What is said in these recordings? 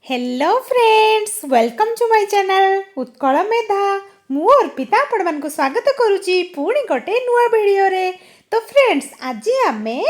Hello friends, welcome to my channel Utkal Medha. मु अर्पिता आपण को स्वागत करुची पुणी गोटे नुआ वीडियो रे। तो फ्रेंड्स, आज आमे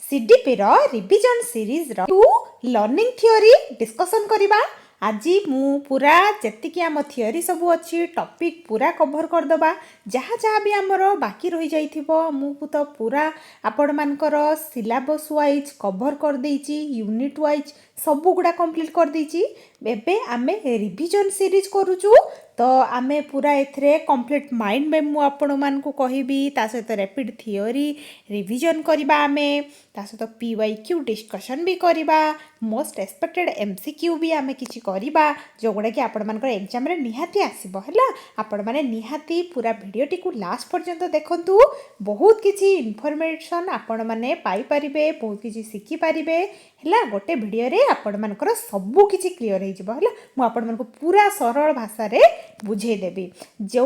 सीडीपी रो रिवीजन सीरीज रो लर्निंग थ्योरी डिस्कशन करिबा। आज मु पूरा जेतिकी आम थियोरी सब अच्छी टॉपिक पूरा कवर करदबा। जहाँ जहाँ भी आमर बाकी रही जाइथिबो मु तो पूरा आपण मानकर सिलेबस वाइज कवर कर देइची, यूनिट वाइज सब गुड़ा कंप्लीट कर देइची। एबे आमे रिवीजन सीरीज करूचु, तो आमे पूरा एथरे कंप्लीट माइंड में मु आपण मान को कहिबी। ता सहित रैपिड थियोरी रिवीजन करिबा, आमे ता सहित पीवाईक्यू डिस्कशन भी करिबा, मोस्ट एक्सपेक्टेड एमसीक्यू भी आमे किछि करिबा, जो गुडा कि आपण मानकर एग्जाम रे निहाती आसीबो। हला आपण माने निहाती पूरा वीडियो टी को लास्ट पर्यंत देखंतु। बहुत किछि इन्फॉर्मेशन आपण माने पाई परिबे, बहुत किछि सिखि परिबे। हला गोटे वीडियो रे आपण मानकर सबु किछि क्लियर हे जिवो। हला मु आपण मानको पूरा सरल भाषा रे बुझे देबी, जो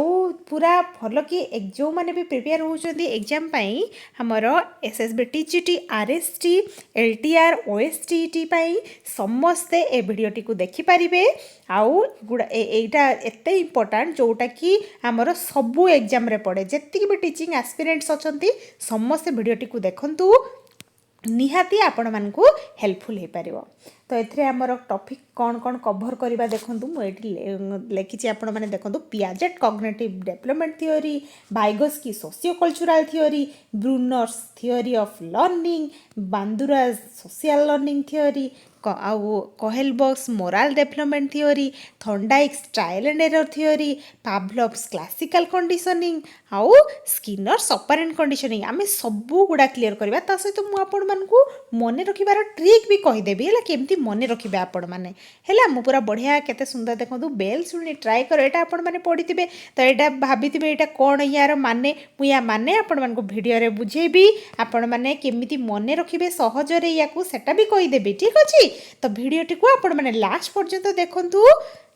पूरा भल कि जो माने भी प्रिपेयर होउछंती एग्जाम पई हमर SSB TGT, RHT, LTR, OSTT पई समस्ते ए वीडियो टी को देखि परिबे। आउ गुडा एटा एते इंपोर्टेंट जोटा कि हमर सबु एग्जाम रे पड़े। जेतिक भी टीचिंग एस्पिरेंट्स अछंती समस्ते वीडियो टी को देखंतु, निहाती आपण मानकू हेल्पफुल हो पार। तो एथरे हमर टॉपिक कौन कौन कवर करवा देखंतु। मु एठी लेखिछि, आपण माने देखंतु Piaget cognitive development theory, Vygotsky socio cultural theory, Bruner's theory of learning, Bandura social learning theory, आउ Kohlberg's moral development theory, Thorndike's trial and error theory, Pavlov's classical conditioning, आउ स्किनर्स ऑपरेंट कंडीशनिंग। आमे सबु गुडा clear करबा। ता सहित मु आपण मानकू मने रखिबार ट्रिक भी कहि देबी, हला केमती मने रखिबे आपण माने। हला मु पूरा बढ़िया केते सुंदर देखंतु बेल सुनी ट्राई करो। एटा आपण माने पढिथिबे तो एटा भाबिथिबे एटा कोन यार माने, मु या माने आपण मानकू वीडियो रे बुझेबी। आपण माने केमिति मने रखिबे सहज रे याकू सेटा भी कहि देबी। ठीक अछि, तो वीडियो टी को आपण माने लास्ट पर्यंत देखंतु।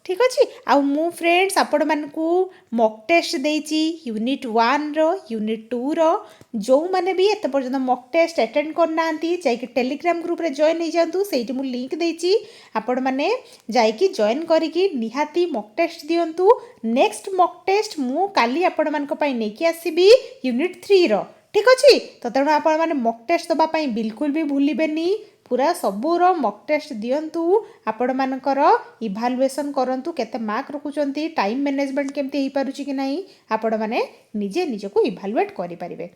ठीक अच्छे। आउ मु फ्रेंड्स आपण मानकू मॉक टेस्ट देइची यूनिट 1 रो, यूनिट 2 रो। जो माने भी एते पर्यंत मॉक टेस्ट अटेंड करनांती जाइके टेलीग्राम ग्रुप रे जॉइन हो जातु। सेठी मु लिंक देइची, आपण माने जाइकी जॉइन करिकी निहाती मॉक टेस्ट दियंतु। नेक्स्ट मॉक टेस्ट मु काली आपण मानक पई नेकी आसीबी यूनिट 3 रो। ठीक अछि, तो तेणु आपण माने मॉक टेस्ट दबा पई बिल्कुल भी भूलिबेनी। पूरा सबूर मॉक टेस्ट दियंतु, आपण मानकर इभालुएसन करंतु, केते मार्क रखुचंती, टाइम मैनेजमेंट केमती हे पारुची कि नाही आपण माने निजे निजको इभालुएट करि परिबे।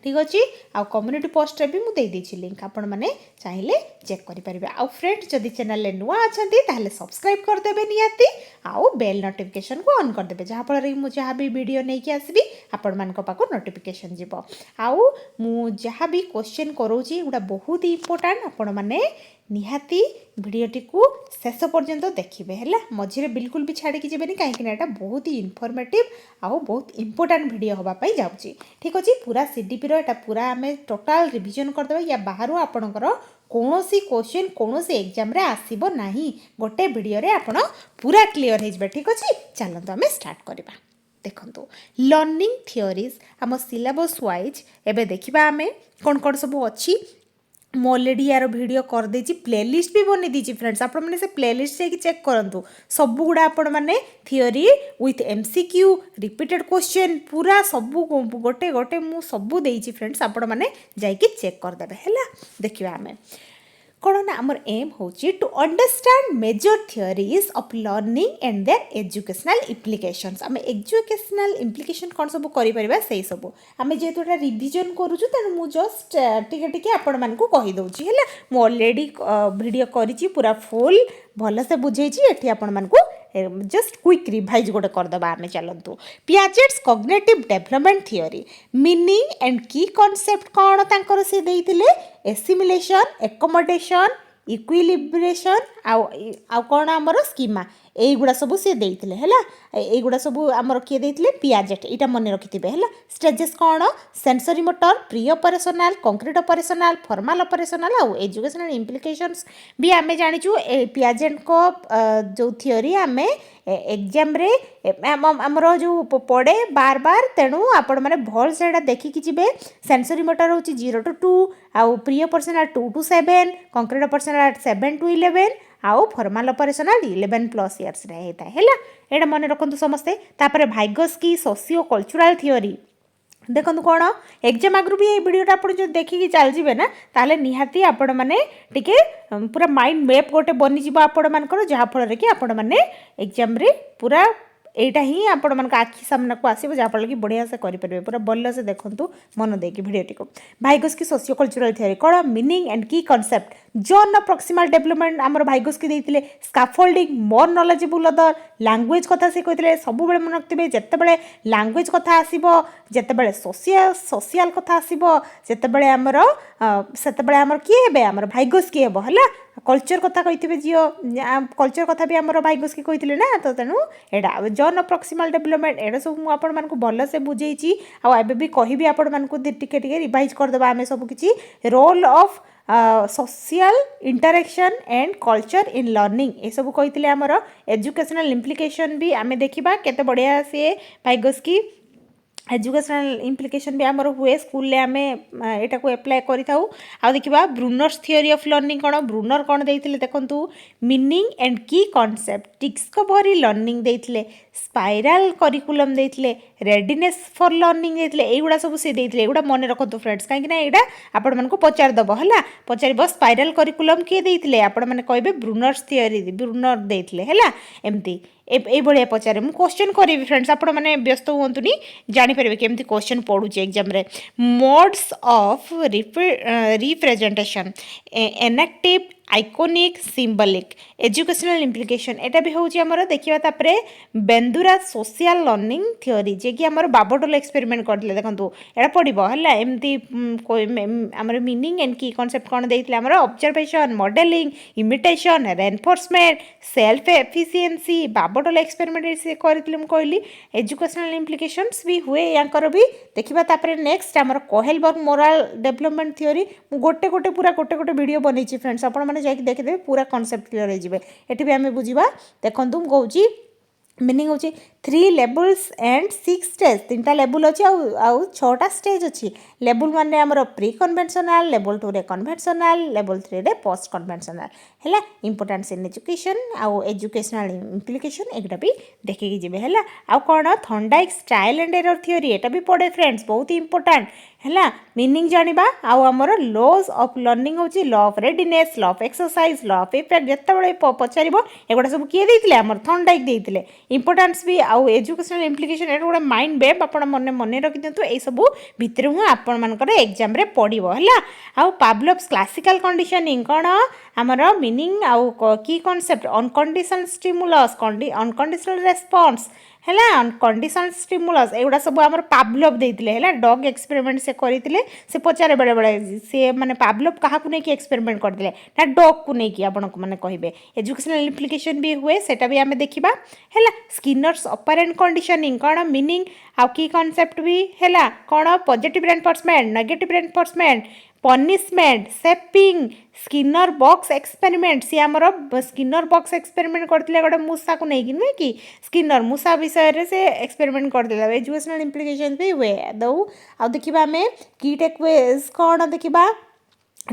ठीक अच्छे। आउ कम्युनिटी पोस्ट रे भी मुझे देदेछि लिंक, आपण माने चाहिले चेक करि परिबे। आउ फ्रेंड जदि चैनल ले नुआ अछंती ताहले सब्सक्राइब कर देबे नियाती, आउ बेल नोटिफिकेशन को ऑन कर देबे, जहा फल रे मु जहा भी वीडियो नै कि आसीबी आपण मान को पाको नोटिफिकेशन जिवो। आउ मु जहा भी क्वेश्चन करोची गुडा बहुत ही इंपोर्टेंट, आपण माने निहाती वीडियो टी को शेष पर्यंत देखिबे। हैला मझिरे बिल्कुल भी छाड़ी कि जेबेनी, काहेकि एटा बहुत ही इन्फॉर्मेटिव आउ बहुत इंपोर्टेंट वीडियो होबा पई जाउची। ठीक अछि, पूरा सीडीपी रो एटा पूरा हमें टोटल रिवीजन कर देबा। या बाहरु आपणकर कोनोसी क्वेश्चन कोनोसी एग्जाम रे आसीबो नाही, गोटे वीडियो रे आपण पूरा क्लियर हे जबे। ठीक अछि, चलंतु हमें स्टार्ट करबा। देखंतु लर्निंग थ्योरीज हम सिलेबस वाइज एबे देखिबा हमें कोन कोन सब अछि। मु ऑलरेडी यार वीडियो कर देछि, प्लेलिस्ट भी बने दीची फ्रेंड्स। आपण माने से प्लेलिस्ट से चेक करंतु, सब गुडा आपण माने theory with MCQ, repeated question पूरा सब गोटे गोटे मु सब देछि फ्रेंड्स। आपण माने जाइके चेक कर देबे। हैला देखिबा हमें कौन ना आमर एम होची to understand major theories of learning and their educational implications. आम एजुकेशनल इम्प्लिकेशन कौन सब करि परिबा से सब आम जेहेतु रिवीजन करूछु, तेणु मु जस्ट टिके टिके आपण मानकू कहि दउची। हैला मु ऑलरेडी वीडियो करिछि पूरा फुल भल से बुझेछि। एठी आपण मानकू जस्ट क्विक रिवाइज गोटे करदबा। आमे चलंतु Piaget's cognitive development theory meaning and की कॉन्सेप्ट कौन तांकर से देइतिले, एसिमिलेशन, एकोमोडेशन, इक्विलिब्रेशन आउ कौन आमर स्कीमा, एगुड़ा सब सी देइतिले। हैला एगुड़ा सब आमर किए देइतिले पियाजेट, इटा मने रखिथिबे। हैला स्टेजेस कौन, sensory motor, pre operational, concrete operational, formal operational आउ एजुकेशनल इम्प्लिकेशंस भी आमे जानिछु। पियाजेट को जो थियोरी आमे एग्जाम रे आमर जो पड़े बार बार, तेणु आपण माने भल से देखिकी जिबे। सेंसरी मोटर होची 0 to 2, आउ pre operational 2 to 7, concrete operational 7 to 11, आउ फॉर्मल ऑपरेशनल 11+ इयर्स रे होता है हैला एटा मन रखंतु समस्ते तापर वाइगोस्की सोशियो कल्चरल थ्योरी देखो कौन एग्जाम आगु भी ये वीडियोटा आप जो देखिकी चलजे ना ताले निहाती आपण मैंने टिके पूरा माइंड मैप गोटे बनीज आपण मानकर जहाँफल कि आपण मैंने एग्जाम रे पूरा एटा ही आपण मन आखि सामना को आसो जहाँफल कि बढ़िया से करेंगे पूरा भल से देखूँ मन देकी भिडियोटी को वाइगोस्की सोशियो कल्चरल थ्योरी कौन मीनिंग एंड की कॉन्सेप्ट जॉन प्रॉक्सिमल डेवलपमेंट आमर वाइगोस्की देते स्काफोल्डिंग मोर नॉलेजेबल अदर लैंग्वेज कथा से कहते सब मन रखिए जितेबाला लैंग्वेज कथा आसो जितेबाला सोशियल कथा आसो जितेबाला आमर से किए हे आमर वाइगोस्की हे है कल्चर कथा कही झील कल्चर कथा भी आमर वाइगोस्की कहते ना तो तेणु एटा जॉन प्रॉक्सिमल डेवलपमेंट एटा सब मुझे भल से बुझे आबे भी कहबी आपण टिके रिवाइज करदे आम सब किसी role of social interaction and culture in learning ये सब कही आमर एजुकेशनल इम्प्लिकेशन भी आम देखा केते बढ़िया सी वाइगोस्की एजुकेशनल इम्प्लिकेशन भी आमर हुए स्कूल आम यहाँ को एप्लाय करा देखा ब्रूनर्स थियोरी ऑफ लर्निंग कौन ब्रूनर कौन देते देखु मीनिंग एंड की कॉन्सेप्ट डिस्कवरी लर्निंग देते स्पाइराल करिकुलम देते रेडीनेस फॉर लर्निंग देते युवा सब सी देते युवा मन रखु फ्रेंड्स कहीं यहाँ आपण मानक पचारदेव है पचार स्पाइराल करिकुलम किए देते आपण मैंने कहे ब्रूनर्स थियोरी ब्रूनर देते है एमती ये पचारे मुझे क्वेश्चन करी फ्रेंड्स आपण मैंने व्यस्त हूँ जापर केमती क्वेश्चन पढ़ुचे एग्जाम रे modes of representation enactive iconic symbolic educational implication एटा भी होची हमर देखिबा तापरे बेंदुरा सोशल लर्निंग थ्योरी जे कि हमर बाबोटल एक्सपेरिमेंट करले देखंतु एटा पडिबो हला एमती हमर मीनिंग एंड की कांसेप्ट कोन देइतले हमर observation modelling imitation reinforcement self efficiency बाबोटल एक्सपेरिमेंट से करथिले हम कहली एजुकेशनल इम्प्लिकेशंस भी हुए यांकर भी देखिबा तापरे नेक्स्ट हमर कोहेलबर्ग मोरल डेवलपमेंट थ्योरी गोटे गोटे पूरा गोटे गोटे वीडियो बनैछि फ्रेंड्स आपण माने जाकि देखिदेवे पूरा कॉन्सेप्ट क्लियर हो एटी भी आम बुझा देखो मुझे कौची मीनिंग हो 3 लेवल्स एंड 6 स्टेज 3टा लेवल अच्छी आउ 6टा स्टेज अच्छी लेवल माने आमर प्री कन्वेंशनल लेवल 2 रे कन्वेंशनल लेवल 3 रे पोस्ट कन्वेंशनल है इंपोर्टेंस इन एजुकेशन आउ एजुकेशनल इम्प्लिकेशन एगुटा भी देखिकी जीवे है आउ कौन Thorndike trial and error theory एटा भी पढ़े फ्रेंड्स बहुत इंपोर्टेंट है मीनिंग जानिबा आउ आमर लॉज ऑफ लर्निंग होची law of readiness law of exercise law of effect जितेबाला पचारिबो एगुड़ा सब किए देइतिले आमर थॉर्नडाइक देइतिले इंपोर्टेंस भी आउ एजुकेशनल इम्प्लिकेशन एटा गोटे माइंड मैप आपण मन रखि दियंतु ए सब भितर हूँ आपण मानकर एग्जाम रे पड़िबो है आउ पावलोव्स क्लासिकल कंडीशनिंग कौन आमर मीनिंग आउ की concept unconditional stimulus unconditional response है अनकंडीशनल स्टिमुलस एगुड़ा सब आम पावलोव देते है डॉग एक्सपेरिमेंट से करते से पचारे बेले बेले सी मैंने पावलोव क्या नहीं एक्सपेरिमेंट करते ना डॉग को लेकिन आपको मैंने कहे एजुकेशनल इम्प्लिकेशन भी हुए सेटा भी आम देखा है स्किनर्स ऑपरेंट कंडीशनिंग कौन मीनिंग आउ की कॉन्सेप्ट भी है कौन positive reinforcement negative reinforcement punishment shaping Skinner box experiment सी आमर स्किनर बॉक्स एक्सपेरिमेंट करते गोटे मूषा को लेकिन नुहे कि स्किनर मूषा विषय से एक्सपेरिमेंट करते एजुकेशनल इम्प्लिकेशन भी हुए दौ आ देखा आम की टेकवेज कौन देखा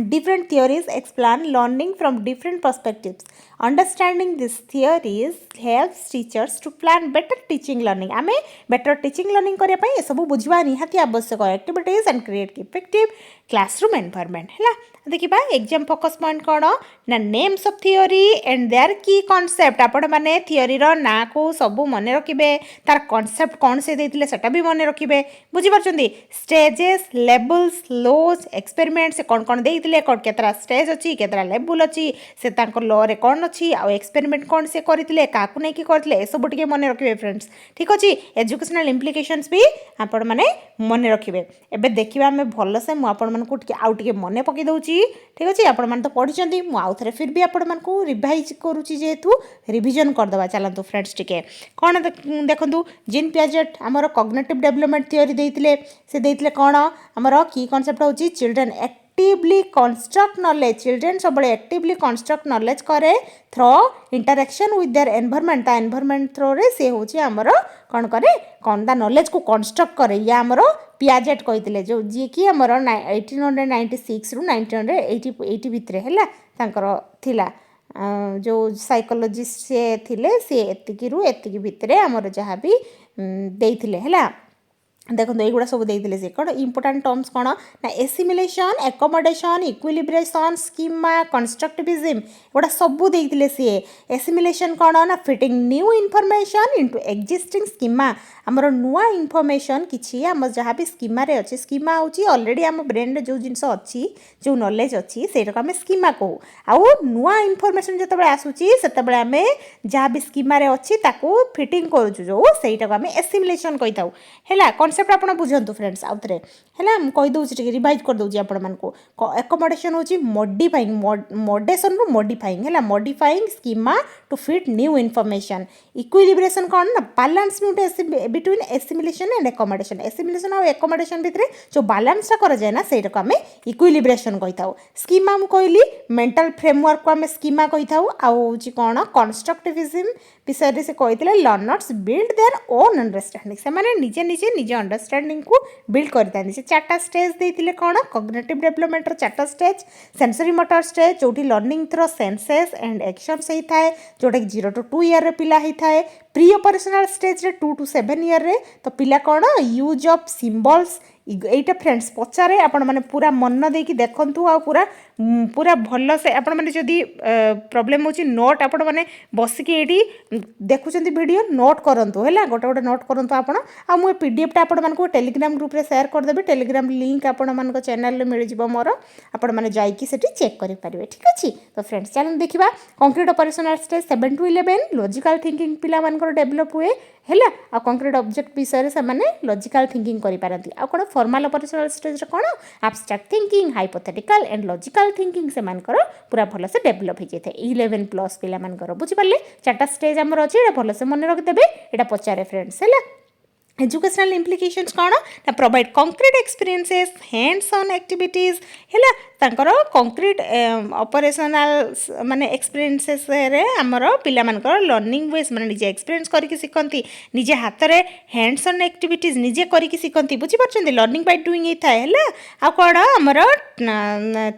different theories explain learning from different perspectives. Understanding these theories helps teachers to plan better teaching learning. आमे better teaching learning करिया पई सब बुझवा निहाती आवश्यक activities and create effective classroom environment है देखिबा एग्जाम फोकस पॉइंट कौन ना names of theory and their की कॉन्सेप्ट आपण माने थियोरी रो ना को सब मन रखिबे तार कॉन्सेप्ट कौन से देथिले सेटा भी मन रखिबे बुझी परछंदी स्टेजेस लेवल्स लॉज एक्सपेरिमेंट से कौन कौन देथिले कौन केतरा स्टेज अछि केतरा लेवल अछि से तांकर लॉ रे कौन अछि आ एक्सपेरिमेंट कौन से करथिले काकु नै की करथिले ए सब टिके मन रखिबे फ्रेंड्स ठीक अछि एजुकेशनल इम्प्लिकेशंस भी आपण माने मन रखिबे एबे देखिबा हम भलो से मु आपण मानकु टिके आउ टिके मन पकि दउची ठीक अच्छे आपण मैंने तो पढ़ी मु आउ थे फिर भी आपण मानकु रिवाइज करुच्ची जेहेतु रिविजन करदे चलतु फ्रेंड्स टिके कौन देखु जीन पियाजेट आमर कॉग्निटिव डेवलपमेंट थ्योरी देते से देते कौन आमर की कॉन्सेप्ट होची children actively construct knowledge children सब एक्टिवली कंस्ट्रक्ट नॉलेज करे through interaction with their environment ता एनवायरनमेंट थ्रो रे से होची आमर कौन करे कौन दा नॉलेज को कंस्ट्रक्ट करे या आमर पियाजेट कहते जो जी कि आमर 1896 रु 1980 भितर है तांकर थिला जो साइकोलोजिस्ट से थिले सी एतिकी रु एतिकी भितरे हमर जहाँ भी देइथिले हैला देखो युवा सब देते सी कौन इंपोर्टाट टर्म्स कौन ना assimilation accommodation equilibration schema constructivism एगुड़ा सब देते सी एसिमिलेशन कौन ना fitting new information into existing schema आमर नुआ इनफॉरमेशन किसी आम जहाँ भी स्कीमा रे अच्छे स्कीमा होची ऑलरेडी आम ब्रेन रे जो जिनस अच्छी जो नॉलेज अच्छी सेटा आम स्कीमा कहू आउ नुआ इनफॉरमेशन जो आसूची से आम जहाँ भी स्कीमा रे अच्छी ताकू फिटिंग करूँ जो सहीटा आम एसिमिलेशन कही था है कनसेप्ट आप बुझंतु फ्रेंड्स आउ थे है कहीदे रिवाइज करदे एकमोडेशन हूँ मॉडिफाइंग मॉडेशन रु मॉडिफाइंग है modifying schema to fit new information equilibration कौन ना balance between assimilation and accommodation assimilation और एकमोडेशन भितर जो बैलेंसटा कराए ना से आम इक्विलिब्रेशन कही था स्कीमा मुझे कहली मेंटल फ्रेमवर्क को आम स्कीमा कही था आउँ कौन कंस्ट्रक्टिविज्म विषय से कहते learners build their own understanding से निजे निजे निजे अंडरस्टैंडिंग को बिल्ड करते से चार्टा स्टेज देते कौन कॉग्निटिव डेवलपमेंट चार्टा स्टेज सेंसरी मोटर स्टेज जो learning through senses and actions होता है जोटा कि 0 to 2 ईयर पिला होता है प्री ऑपरेशनल स्टेज रे 2 to 7 ईयर रे तो पिला कौन use of symbols Etah friends पचारे आपण माने पूरा मन देकी देखंतु आ पूरा पूरा भल से आपण माने जदी प्रॉब्लम होची नोट आपण माने बसिकी एडी देखुचंती वीडियो नोट करंतु हैला गोटे गोटे नोट करंतु आपण आ मु पीडीएफ टा आपण मानको टेलीग्राम ग्रुप रे शेयर कर देबे टेलीग्राम लिंक आपण मानको चैनल रे मिल जिवो मोर आपण माने जाईकी सेठी चेक करि परिबे ठीक अछि तो फ्रेंड्स चलन देखिबा concrete operational stage 7 to 11 logical thinking पिला मानकर डेवलप हुए है आ कंक्रीट ऑब्जेक्ट विषय से माने लॉजिकल थिंकिंग करि पारंती आ कोन फॉर्मल ऑपरेशनल स्टेज रे कोन abstract thinking hypothetical and logical thinking से मानकर पूरा भल से डेवलप हो जाए 11+ पिला मानकर बुझि पाले चारटा स्टेज हमर अछि एटा भल से मन रख देबे एटा पचारे फ्रेंड्स है एजुकेशनल इम्प्लिकेशंस कौन ना provide concrete experiences hands on activities है तांकर कंक्रीट ऑपरेशनल माने एक्सपीरियंसेस रे हमर पिला मानकर लर्निंग वेज माने निजे एक्सपीरियंस करके सिखंती निजे हाथ रे हैंड्स ऑन एक्टिविटीज निजे करके सिखंती बुझी परछंती लर्निंग बाय डूइंग ही थाए है आ कोड हमर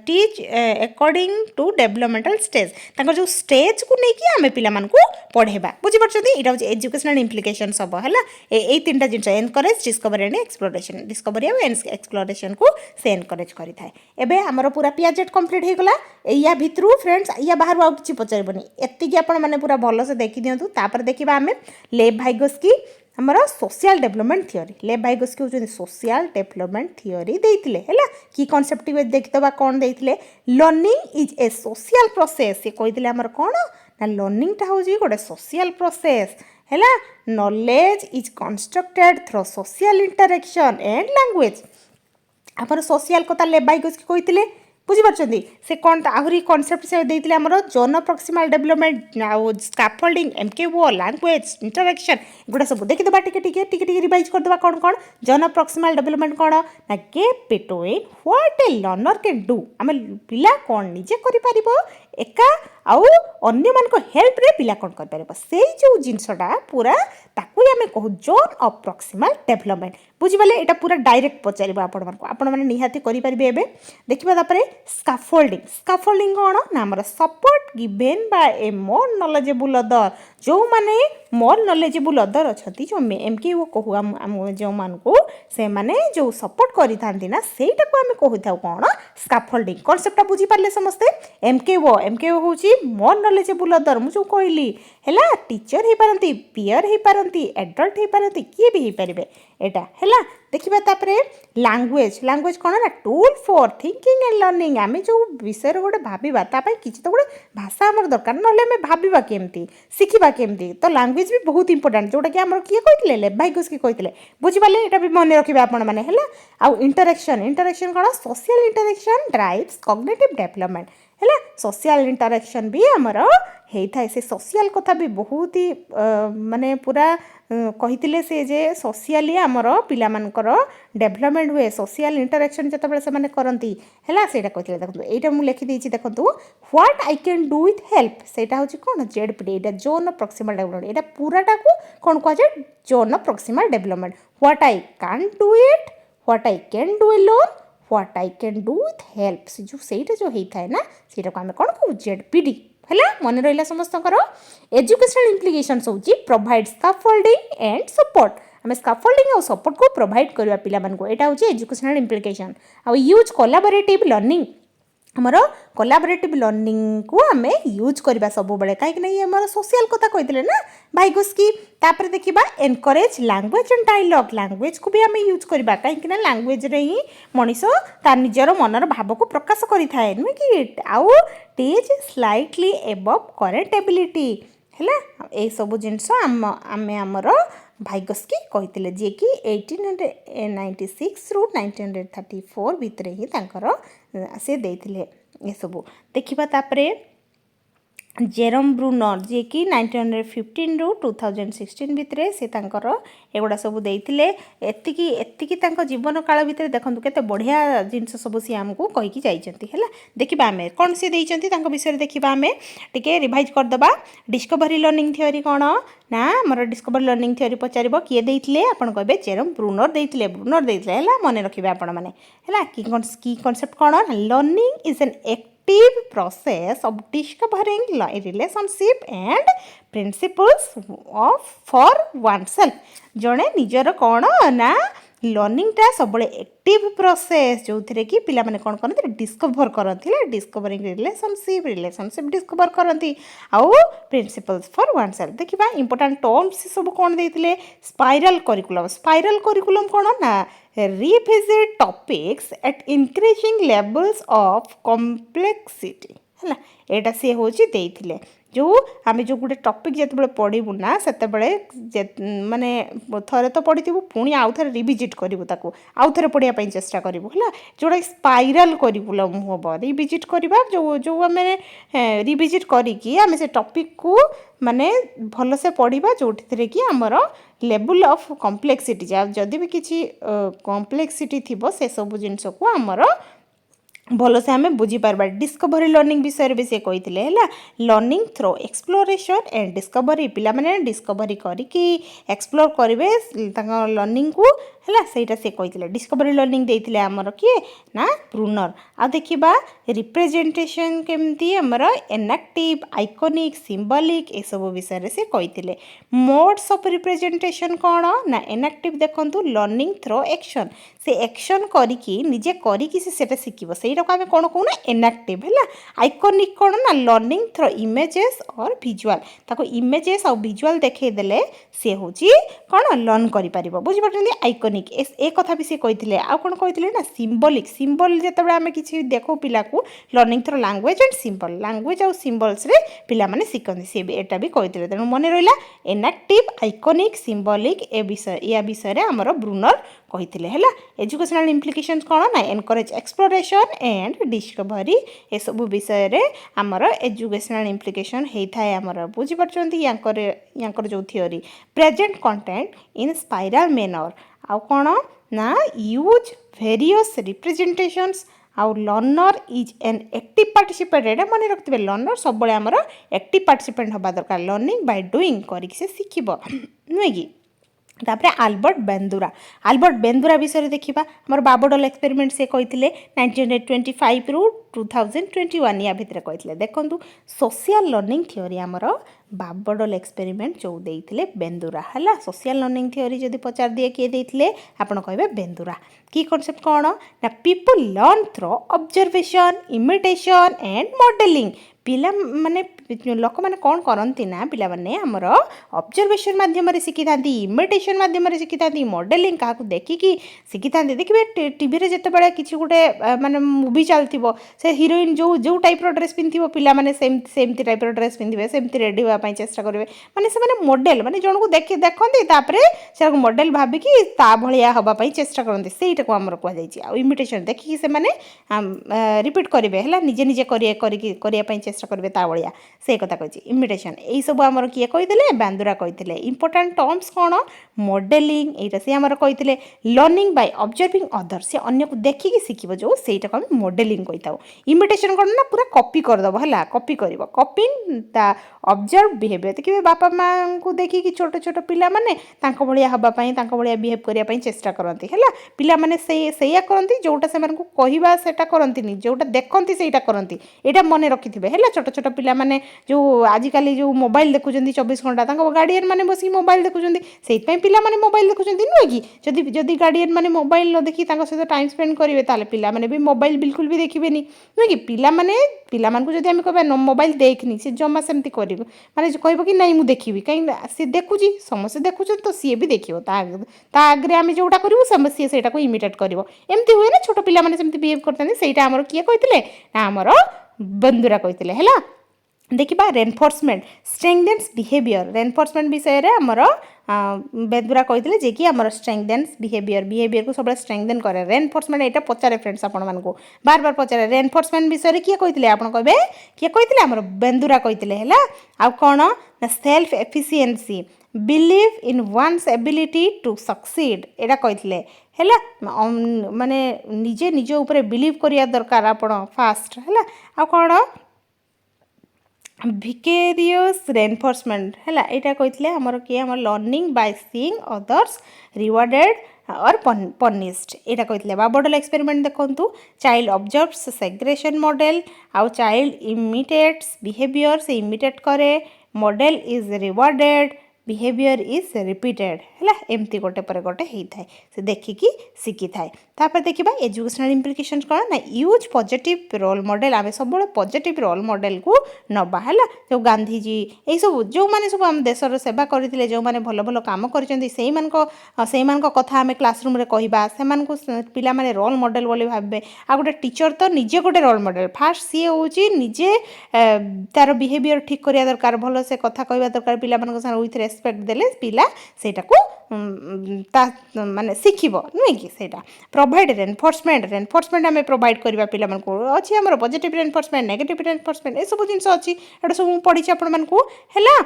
teach according to developmental stage तांकर जो स्टेज को नेकी हमें पिला मानकू पढ़ेबा बुझी परछंती इटा एजुकेशनल इम्प्लिकेशन सब है ए तीनटा जिनस encourage discovery and exploration discovery और एक्सप्लोरेशन को से एनकरेज करि थाए एबे हमर पूरा पियाजेट कंप्लीट हो गला या भितरु फ्रेंड्स या बाहर आउ किछि पचारबनी एत्तिकी आपण माने पूरा भलो से देखि दियंतु तापर देखिबा हमें लेव वाइगोस्की हमर social development theory Lev Vygotsky होचो सोशल डेवलपमेंट थ्योरी देइतिले हैला की कांसेप्ट वे देखतबा कोन देइतिले learning is a social process से कहितिले हमर कोन ना लर्निंग टा होजी गोटे सोशल प्रोसेस है knowledge is constructed through social interaction and language आप सोशल कथा लेवाइगोस्की कहते बुझीपार्टी से कौन आहरी कनसेप्ट से देते आमर जोन प्रॉक्सिमल डेवलपमेंट आउ स्कैफोल्डिंग एमकेओ लैंग्वेज इंटरेक्शन गुड़ा सब देखिदेबा टिके रिवाइज करदेबा कौन कौन जोन प्रॉक्सिमल डेवलपमेंट कौन ना gap between what A learner can do आम पिला कौन निजे कर एका आउ अन्य मान हेल्प रे पिला कौन कर से जो जिनसटा पूरा ताकू आम कहू जोन ऑफ प्रॉक्सिमल डेवलपमेंट बुझीपाले एटा पूरा डायरेक्ट पचार आपण मैंने निहाती करेंगे देखा तापर स्कैफोल्डिंग स्कैफोल्डिंग कौन ना आम support given by A more knowledgeable other जो माने मोर नॉलेजेबल अदर अच्छा जो एमकेओ कहू जो मानू से माने जो सपोर्ट करि थांती ना सेटा को आम कहू था कौन स्कैफोल्डिंग कॉन्सेप्ट बुझी पारे समस्ते एमकेओ होची मोर नॉलेजेबल अदर मुझे कहली है टीचर हो पारती पीयर हो पारती एडल्ट हो पारती किए भी हो पारे एटा है देखिबा तापरे लैंग्वेज लैंग्वेज कौन ना tool for thinking and learning आम जो विषय गोटे भाबा तापाई किसी तो गोटे भाषा आमर दरकार ना भाबा केमती शिखा केमती तो लैंग्वेज भी बहुत इंपोर्टेंट जोटा कि आमर किए कहते लेवाइगोस्की कहते बुझीपारे यहाँ भी मन रखिए आपण मैंने है आउ इंटरेक्शन इंटरेक्शन कौन social interaction drives cognitive development है सोशल इंटरेक्शन भी आमर होता है से सोशल कथा भी बहुत ही माने पूरा कही से जे सोशली आमर पिला मानकर डेवलपमेंट हुए सोशल इंटरेक्शन जिते से करती है से कहते देखो यहाँ मुझे लिखिदी देखो what I can do with help से हूँ कौन जेडपीडी यहाँ जोन ऑफ प्रॉक्सिमल डेवलपमेंट यहाँ पूराटा को कौन कहुए zone of proximal development what I can do it what I can do alone what I can do with help से जो होता है ना से आम कौन कहू जेडपीडी है मन रहा समस्त एजुकेशनल इम्प्लिकेशंस होची प्रोवाइड स्कैफोल्डिंग एंड सपोर्ट आम स्कैफोल्डिंग और सपोर्ट को प्रोवाइड करवा पिला मानको एटा होची एजुकेशनल इम्प्लिकेशन आ यूज कोलैबोरेटिव लर्निंग आमर कोलैबोरेटिव लर्निंग को आम यूज करवा सब बेले कहीं आम सोशल कथा कही ना भाइगोस्की तापर देखा encourage language and dialogue language को भी आम यूज करवा कहीं लैंग्वेज रे ही मनीष तार निजर मनर भाव को प्रकाश करें नुहे कि आउ teach slightly above current ability है ये सब जिनस आम आमर भाइगोस्की कहते जी कि 1896 रु 1934 भितर ही से देते ये सब देखा तापर जेरम ब्रूनर जी कि 1915 रु 2016 भितर से एगुड़ा सब देते एतिकी जीवन काल भितर देखो केते बढ़िया जिनस सब सी आमको कहीकि जाइछंती है देखा आम कौन सी देते विषय देखा आम टे रिवाइज करदे डिस्कवरी लर्निंग थ्योरी कौन ना मोर डिस्कवरी लर्निंग थ्योरी पचार किए देते आपन कहे जेरम ब्रूनर देते मन रखिए आपण मैंने की कॉन्सेप्ट कौन learning is an active process of discovering relationship and principles for oneself जड़े निजर कौन ना लर्निंगटा सब एक्टिव प्रोसेस जो थे कि पिला माने कौन करते डिस्कवर करती डिस्कवरिंग रिलेशनशिप डिस्कवर करती आउ प्रिंसिपल्स फॉर वन सेल्फ देखा इंपोर्टाट टर्म्स सब कौन देते स्पाइरल करिकुलम कौन ना revisit topics eight increasing levels of complexity है एटा सी हूँ देते जो आम जो गोटे टॉपिक जिते पढ़ू ना से माने थरे तो पढ़ी पुणी आउ थे रिविजिट करूँ आउ थे पढ़ाई चेष्टा करूँ है जोड़ा स्पाइराल करिकुलम हम रिविजिट करवा जो आम रिविजिट करी आम से टॉपिक को माने भल से पढ़ा जो कि आमर लेवल ऑफ कॉम्प्लेक्सिटी जदि भी किसी कॉम्प्लेक्सिटी थी से सब जिनस को आमर भल से आम बुझीपार डिस्कवरी लर्निंग विषय भी सी कही है learning through exploration and discovery पिला माने डिस्कवरी करके एक्सप्लोर करेंगे लर्निंग को है सहीटा सी कही डिस्कवरी लर्निंग देते आमर किए ना ब्रूनर आ देखा रिप्रेजेंटेशन केमती आमर एनाक्टिव आइकनिक सिंबॉलिक ये सब विषय से कही मोड्स ऑफ रिप्रेजेंटेशन कौन ना एनाक्टिव देखु लर्निंग थ्रो एक्शन से एक्शन करके निजे करके से शिखब से आम कौन कहूना एनाक्टिव है आइकनिक कौन ना लर्निंग थ्रो इमेजेस और विजुअल ताको इमेजेस और विजुअल देखईदेले सी हूँ कौन लर्न कर बुझीपार आइकनिक ए कथा भी सी कही आउ कौन कही ना सिंबॉलिक सिंबल जिते आम किसी देखो पिला को learning through language and symbol language और सिंबल्स रे पिला माने शिखती सी एटा भी कही तेणु मन रहा एनाक्टिव आइकनिक सिंबॉलिक ए विषय या विषय आमर ब्रूनर कही है एजुकेशनल इम्प्लिकेशंस कौन ना एनकरेज एक्सप्लोरेशन एंड डिस्कवरी ये सब विषय रे आमर एजुकेशनल इम्प्लिकेशन होता है आमर बुझीपार जो theory present content in spiral manner आउ कौन ना यूज वेरियस रिप्रेजेंटेशंस आउ learner is an active participant एटा मन रखते लर्नर सब आमर एक्टिव पार्टिसिपेंट हवा दरकार लर्निंग बाय डूइंग करके शिखब नुहे कि तापर आल्बर्ट बेंदुरा विषय देखा आम बाबडल एक्सपेरिमेंट से कही 1925 रु 2021 या भितर कही देखो सोशल लर्निंग थ्योरी आमर बाबडल एक्सपेरिमेंट जो देते बेंदुरा है सोशल लर्निंग थ्योरी जब पचार दिए किए देते आपड़ कहे बेंदुरा की कॉन्सेप्ट कौन ना people learn through observation imitation and modelling पिला माने लोक मैंने कौन करती ना पिला माने हमर ऑब्जर्वेशन माध्यम शिखी था इमिटेशन माध्यम शिखी था मॉडलिंग क्या देखिकी शिखी था देखिए टीवी रे जिते बड़े किसी गोटे माने मूवी चलती से हीरोइन जो जो टाइप ड्रेस पिंधि पिला माने सेमती टाइप ड्रेस पिंधे सेमती रेडी होगा चेष्टा करेंगे माने से मॉडल माने जन को देखते से मॉडल भाविकी ता भलिया हवाई चेष्टा करते से आमर कहुई इमिटेशन देखिए से रिपीट करेंगे है निजे निजे करने चेष्टा करेंगे ता भलिया से कथा कही इमिटेशन यही सब आमर किए कही बांदुरा कही इंपोर्टाट टर्म्स कौन मॉडलिंग यहाँ सी आमर कही लर्निंग बाय ऑब्जर्विंग अदर से अन्य को देखिकी शिखब जो सहीटा आम मॉडलिंग कही था इमिटेशन कौन ना पूरा कॉपी करदेव है कॉपी कर कॉपिंग ता ऑब्जर्व बिहेवियर देखिए बापा माँ को देखिकी छोट छोट पिला माने तांको भलिया हवापाई तांको भलिया बिहेव करने चेष्टा करती है पिला माने से करती जोटा से कहवा सेटा करती जोटा देखती से करती यहाँ मन रखिथे है छोट छोट पिला माने जो आजिकल जो मोबाइल देखुं 24 घंटा गार्डियन मैंने बस मोबाइल देखुं से पे मोबाइल देखुं नुहे कि जदि गार्डियन मैंने मोबाइल न देखी सहित टाइम स्पेंड करेंगे ताले पिला माने भी मोबाइल बिल्कुल भी देखिए नुहे कि पिला जब आम कह मोबाइल देखनी सी जमा सेमती कर माने कह कि नहीं मुझे देखी कहीं सी देखुची समस्ते देखुं तो सी भी देखो आगे आम जोटा करूँ सी से इमिटेट कर एमती हुए ना छोट पिला सेमती बिहेव करते से किए कहते आमर बंदुरा कहते है देखिबा रेनफोर्समेंट स्ट्रेंथेन्स बिहेवियर रेनफोर्समेंट विषय रे हमर बेंदुरा कहते जे कि हमर स्ट्रेंथेन्स बिहेवियर को सब स्ट्रेंथेन करे रेनफोर्समेंट एटा पचारे फ्रेंड्स आपण मानको बार बार पचारे रेनफोर्समेंट विषय रे किए कहते आपण कहबे किए कहते हमर बेंदुरा कहते हैला आ कोन self efficiency believe in one's ability to succeed एटा कहते हैला माने निजे निज ऊपर बिलीव करिया दरकार आपण फास्ट हैला आ कोन विकेरियस रेनफोर्समेंट है यहाँ कहते आमर किए आम learning by seeing others rewarded और पनिश्ड यहाँ कहते बाबडल एक्सपेरिमेंट देखु चाइल्ड ऑब्जर्व्स सेग्रेशन मॉडल आउ चाइल्ड इमिटेट्स बिहेवियर से इमिटेट करे model is rewarded behaviour is repeated है एमती गोटे पर गोटे होता है से देखिकी शिखी थाए तापर देखिबा एजुकेशनल इम्प्लिकेशंस कौन ना यूज पॉजिटिव रोल मॉडल आम सब पॉजिटिव रोल मॉडल को नबा है जो गांधीजी यही सब जो मैंने सब आम देशर सेवा करते जो मैंने भल भल काम कर कथा आम क्लासरूम रे कहबा से पिला माने रोल मॉडल बोली भाबे आ गोटे टीचर तो निजे गोटे रोल मॉडल फास्ट सी होची निजे तार बिहेवियर ठीक करिया दरकार भल से कथा कहबा दरकार पिला मानक संग विथ रेस्पेक्ट देले पिला सेटा को माने शिखिबो नुहे कि सेटा प्रोवाइड रेनफोर्समेंट आम प्रोवाइड करवा पिला मानकु अछि हमर पॉजिटिव रेनफोर्समेंट नेगेटिव रेनफोर्समेंट ए सब जिंस अछि एटा सब पढिछि आपण मानकु हैला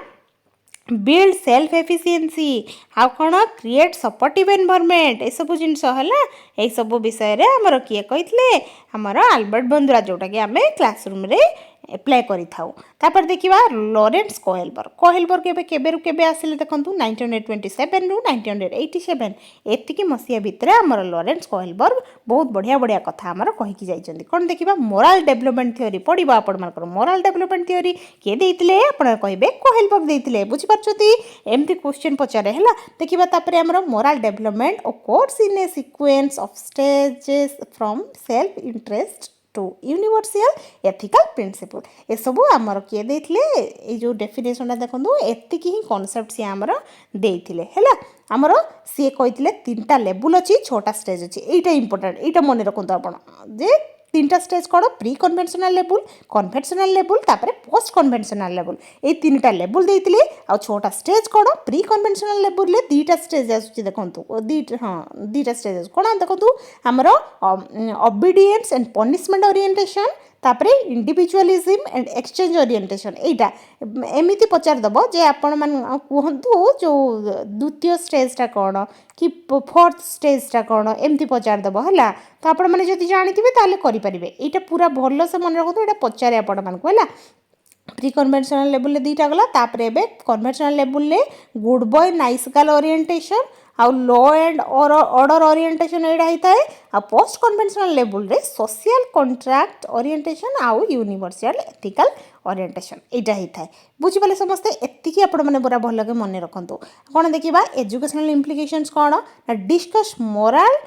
बिल्ड सेल्फ एफिशिएंसी आ कौन क्रिएट सपोर्टिव एनवायरनमेंट ए सब जिनस है यही सब विषय रे हमर किए कहते हमर आल्बर्ट बंदुरा जोटा कि आम क्लासरूम रे एप्लाय करि थाउ तापर देखिबा लॉरेंस कोहेलबर्ग केबे आसिले देखंतु 1927 रु 1987 एतिकी मसिया भितर हमर लॉरेंस कोहेलबर्ग बहुत बढ़िया बढ़िया कथा हमर कहि कि जाइछन्ती कोन देखिबा मोरल डेवलपमेंट थ्योरी पढिबा आपण मानकर मोरल डेवलपमेंट थ्योरी के देइतिले आपण कहबे कोहेलबर्ग देइतिले बुझि पारछथि एमती क्वेश्चन पचारे हैला देखिबा तापर हमर moral development occurs in a sequence of stages from self interest to universal ethical principle ए सब आमर किए देइथिले जो डेफिनेशन देखो एतिकी ही कॉन्सेप्ट सी आमर देइथिले हैला आमर सी कहते 3टा लेवल अच्छी 6टा स्टेज अच्छी एटा इंपोर्टेंट एटा मन रखु आपण जे 3टा स्टेज कौन प्री कन्वेंशनल लेवल तापर पोस्ट कन्वेंशनल लेवल ये 3टा लेवल देइथिले आ 6टा स्टेज कौन प्री कन्वेंशनल लेवल ले 2टा स्टेज आसुची देखंतु 2टा स्टेज कौन देखंतु हमर ओबीडियंस एंड पनिशमेंट ओरिएंटेशन तापर इंडिविजुअलिज्म एंड एक्सचेंज ओरिएंटेशन एटा एमिति पचार दबो जे आपण मान कहंतु जो द्वितीय स्टेजटा कौन कि फोर्थ स्टेजटा कौन एमती पचार दबो हला तो आपण माने जदि जानिथिबे ताले करि परिबे एटा पूरा भलो से मन रखतो एटा पचारे आपण मानकु हला प्री कन्वेंशनल लेवल 2टा गला तापर एबे conventional level good boy nice girl orientation आउ लॉ एंड ऑर्डर ओरिएंटेशन एडा होता है आ पोस्ट कन्वेंशनल लेवल रे सोशल कॉन्ट्रैक्ट ओरिएंटेशन आउ यूनिवर्सल एथिकल ओरिएंटेशन एटा होता है बुझिपाले समस्ते एतिकी आपण माने पूरा भल के मन रखंतु कोन देखिबा एजुकेशनल इम्प्लिकेशंस कोन डिस्कस मोरल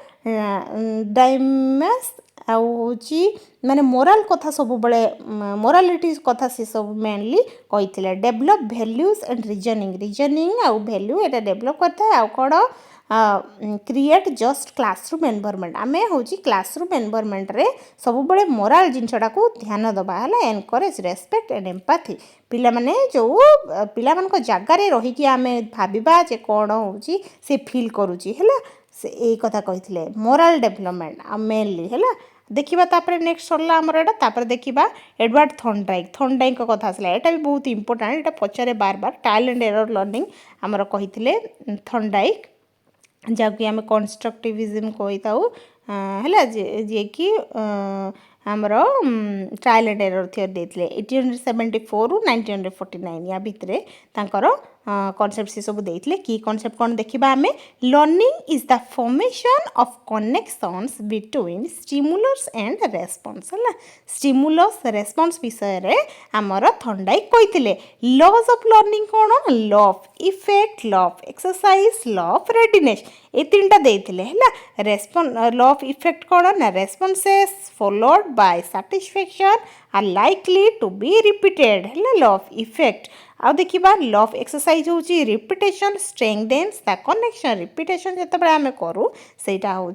डायमेंस आउची माने मोरल कथा सब बळे मोरालिटी कथा से सब मेनली कहिथिले डेवलप वैल्यूज एंड रीजनिंग आउ वैल्यू एटा डेवलप करता है आउ code create just classroom environment आमे होची क्लासरूम एनवायरनमेंट रे सब बळे मोरल जिनसडा को ध्यान दबा हला एनकरेज रेस्पेक्ट एंड एम्पैथी पिला माने जो पिला मन को जागा रे रही कि आमे भाबिबा जे कोन होची से फील करूची हला से ए कथा कहिथिले मोरल डेवलपमेंट आ मेनली हला देखिबा तापर नेक्स्ट सरला हमर एटा तापर देखिबा एडवर्ड थॉर्नडाइक कथा आसला एटा भी बहुत important Etah पचारे bar bar trial and error learning हमर कहिथिले थॉर्नडाइक जाकि आम कंस्ट्रक्टिविज्म कही था है जे कि आमर ट्रायल एंड एरर थियोरी देते 1874 रु 1949 या भितर तांकर कॉन्सेप्ट से सब देते की कॉन्सेप्ट कौन देखा आम learning is the formation of connections between stimulus and response है स्टिमुलस रेस्पॉन्स विषय रे आमर थॉर्नडाइक कहते लॉज ऑफ लर्निंग कौन law of effect law of exercise law of readiness ये तीन टा देते लॉ ऑफ इफेक्ट कौन ना responses followed by satisfaction are likely to be repeated है लॉ ऑफ इफेक्ट आउ देखा लॉ ऑफ एक्सरसाइज हूँ repetition strengthens the connection repetition जिते आम करूँ सेटा हूँ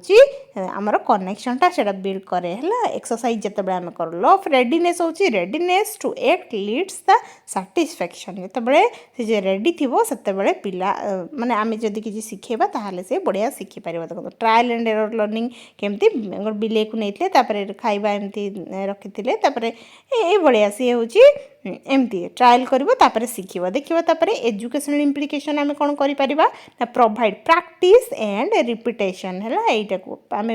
आमर कनेक्शनटा से बिल्ड करे है एक्सरसाइज जिते आम करूँ लॉ ऑफ रेडीनेस हूँ readiness to act leads the satisfaction जिते रेडी थी से पिला माने आम जदि किसी शिखेबा ताहले से बढ़िया शिखिपार देखो ट्रायल एंड एरर लर्निंग केमती बिले को नहीं खाइबा एमती रखी ये बढ़िया सी हूँ एमती ट्रायल कर शिखिब देखिए एजुकेशनल इम्प्लिकेशन आम कौन कर प्रोवाइड प्रैक्टिस एंड रिपिटेशन है यहीटा को आम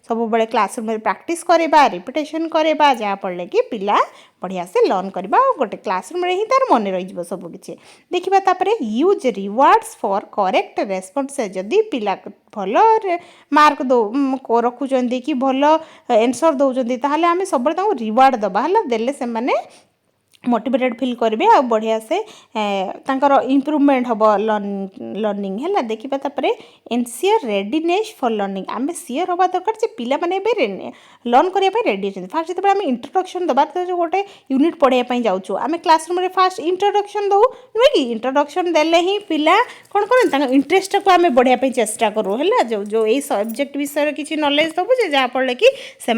सब बड़े क्लासरूम प्रैक्टिस करवा रिपिटेशन करवा जहाँफल कि पिला बढ़िया से लर्न करवा गोटे क्लासरूम ही तार मन रही सबकि देखा use rewards for correct response जदि पिला भल मार्क दो रखुंट कि भल एनसर दौरान ताहले आम सब रिवार्ड दबा है देले से माने मोटिवेटेड फील करेंगे आ बढ़िया से इम्प्रूवमेंट हम लर्निंग है देखा एनसीयर रेडीनेस फॉर लर्निंग आम सीयर हवा दरकार से पिला माने लर्न करने रेडी अच्छे फास्ट जो आम इंट्रोडक्शन दबार जो गोटे यूनिट पढ़ाई जाऊँ आम क्लासरूम में फास्ट इंट्रोडक्शन दो नुहे कि इंट्रोडक्शन देले ही पिला कौन कर इंटरेस्ट को आम बढ़ाई चेष्टा करूँ है जो ये सब्जेक्ट विषय किसी नॉलेज दबु जहाँफल कि से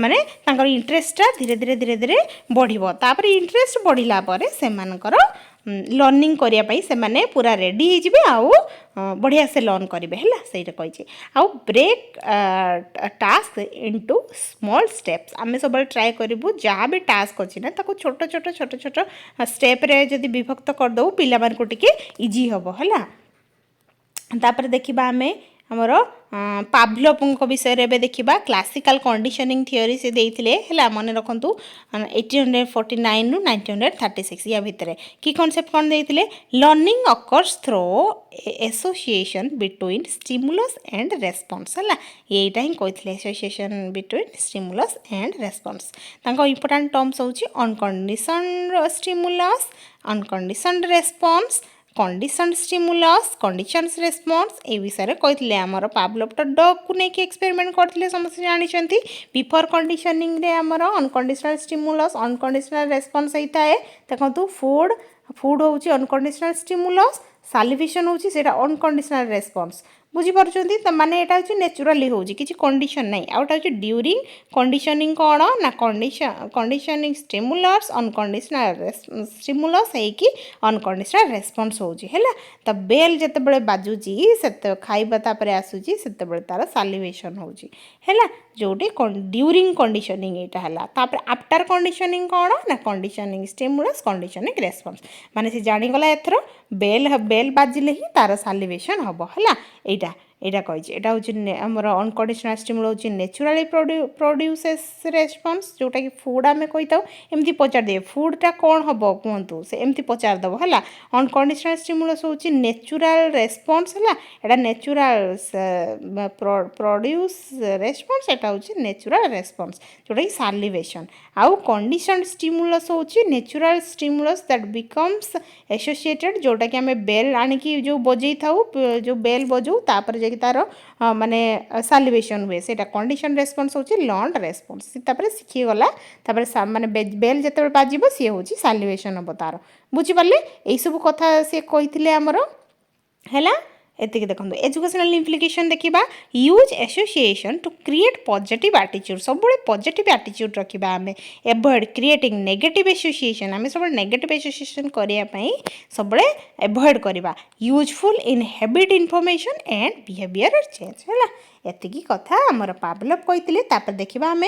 इंटरेस्टा धीरे धीरे धीरे धीरे बढ़ इंटरेस्ट बढ़ला से लर्निंग करने से माने पूरा रेडी हो आउ बढ़िया से लर्न करेंगे है से कही आउ break task into small steps आम सब ट्राए करूँ जहाँ भी टास्क अच्छी ना छोट छोट छोट छोट स्टेप रे जदि विभक्त करदे पिला मानकु टिके इजी हम है देखा आम आमर पाभलोव विषय में देखा क्लासिकल कंडीशनिंग थियोरी से देते है मन रखु 1849 रु 1936 या भितर कि कॉन्सेप्ट कौन देते learning occurs through association between stimulus and response है यहीटा ही कहते association between stimulus and response important terms हूँ unconditioned stimulus unconditioned response condition stimulus conditions response ए विषय में कहते आमर पावलोव तो डॉग को लेकिन एक्सपेरिमेंट करते समस्त जानते बिफोर कंडीशनिंग रे आमर अनकंडीशनल स्टिमुलस अनकंडीशनल रेस्पॉन्स होता है देखो फूड फूड हूँ अनकंडीशनल स्टिमुलस सालिवेशन हूँ अनकंडीशनल रेस्पॉन्स बुझीपार्थ माने यहाँ हूँ नेचुराली हो कंडीशन नहीं आउटा हूँ ड्यूरिंग कंडीशनिंग कौन ना कंडीशनिंग स्टिमुलस अनकंडीशनल स्टिमुलस है अनकंडीशनल रेस्पॉन्स होगी तो बेल जिते बाजुची से खाइबा आसूची से तार सालिवेशन होगी जोटे ड्यूरिंग कंडीशनिंग यहाँ है आफ्टर कंडीशनिंग कौन ना कंडीशनिंग स्टिमुलस कंडीशनिंग रेस्पॉन्स माने से जानीगला एथर बेल बेल बाजिले ही तार सालिवेशन हम है यहाँ कही हूँ आमर अनकंडीशनल स्टिमुल हूँ नेचुराली प्रोड्यूसेस रेस्पॉन्स जोटा कि फूड आम कही था एमती पचार दे फूडटा कौन हम कहतु से एमती पचारदेव है अनकंडीशनल स्टिमुलस हूँ नेचुरल रेस्पॉन्स है यहाँ नेचुरल प्रोड्यूस रेस्पॉन्स यहाँ हूँ नेचुरल रेस्पॉन्स जोटा कि सालिवेशन आउ कंडीशन स्टिमुलस हूँ natural stimulus that becomes associated जोटा कि आम बेल आनिकी जो बजे था जो बेल बजाऊ तापर तार माने सालिवेशन हुए से कंडीशन रेस्पॉन्स होची लर्न रेस्पॉन्स शिखीगला माने बेल जिते बाजिब सी हूँ सालिवेशन हम तार बुझीपारे यही सब कथा सी कही आमर है एतिक देखो एजुकेशनल इम्प्लिकेशन देखा use association to create positive attitude सब पॉजिटिव एटीट्यूड रखा आम एवॉइड क्रिएटिंग नेगेटिव एसोसिएशन आम सब नेगेटिव एसोसिएशन करने सब एवॉइड करवा useful in habit information and behaviour change है एतिकी कथा आमर पावलोव कहते देखा आम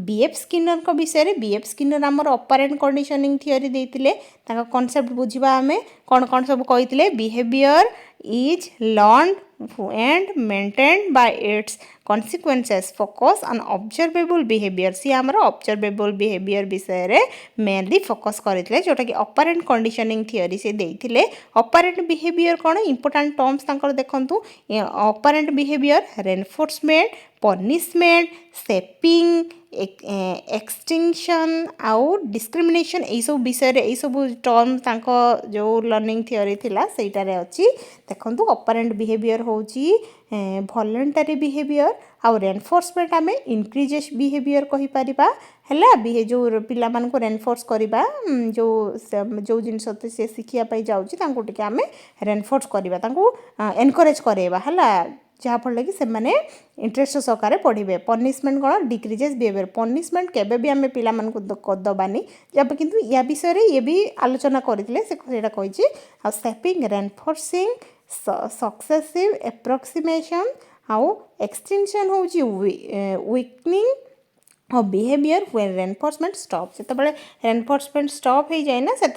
बीएफ स्किनर विषय में बीएफ स्किनर आमर ऑपरेंट कंडीशनिंग थियोरी देते कॉन्सेप्ट बुझा आम कौन कौन सब कहते behaviour is learn and maintained by its consequences focus on observable behavior सी आमर observable behavior विषय रे mainly focus करथिले जोटा कि operant conditioning theory से देइथिले operant behavior कोन important terms तांकर देखंतु operant behavior reinforcement punishment shaping extinction आउ डिस्क्रिमिनेशन यही सब विषय यही सब टर्म तांको जो लर्निंग थ्योरी थिला सेटारे अछि देखंतु ऑपरेंट बिहेवियर होची वॉलंटरी बिहेवियर आउ रेनफोर्समेंट आमे इंक्रीजेस बिहेवियर कहि परिबा हला जो पिला मान को रेनफोर्स करिबा जो जिंस से सिखिया पई जाउची तांको टिके आमे रेनफोर्स करिबा तांको एनकरेज करेबा हला जहाँफल कि से मैंने इंटरेस्ट सहकारे पढ़े पनिशमेंट कौन डिक्रीजेस बिहेवियर पनिशमेंट केबे भी आम पिला दबानी जब किंतु या विषय ये भी आलोचना करते कही सेपिंग रेनफोर्सिंग सक्सेसिव एप्रोक्सीमेशन आउ एक्सटेंशन हूँ weakening behaviour when reinforcement stop जिते रेनफोर्समेंट स्टॉप हो जाए ना से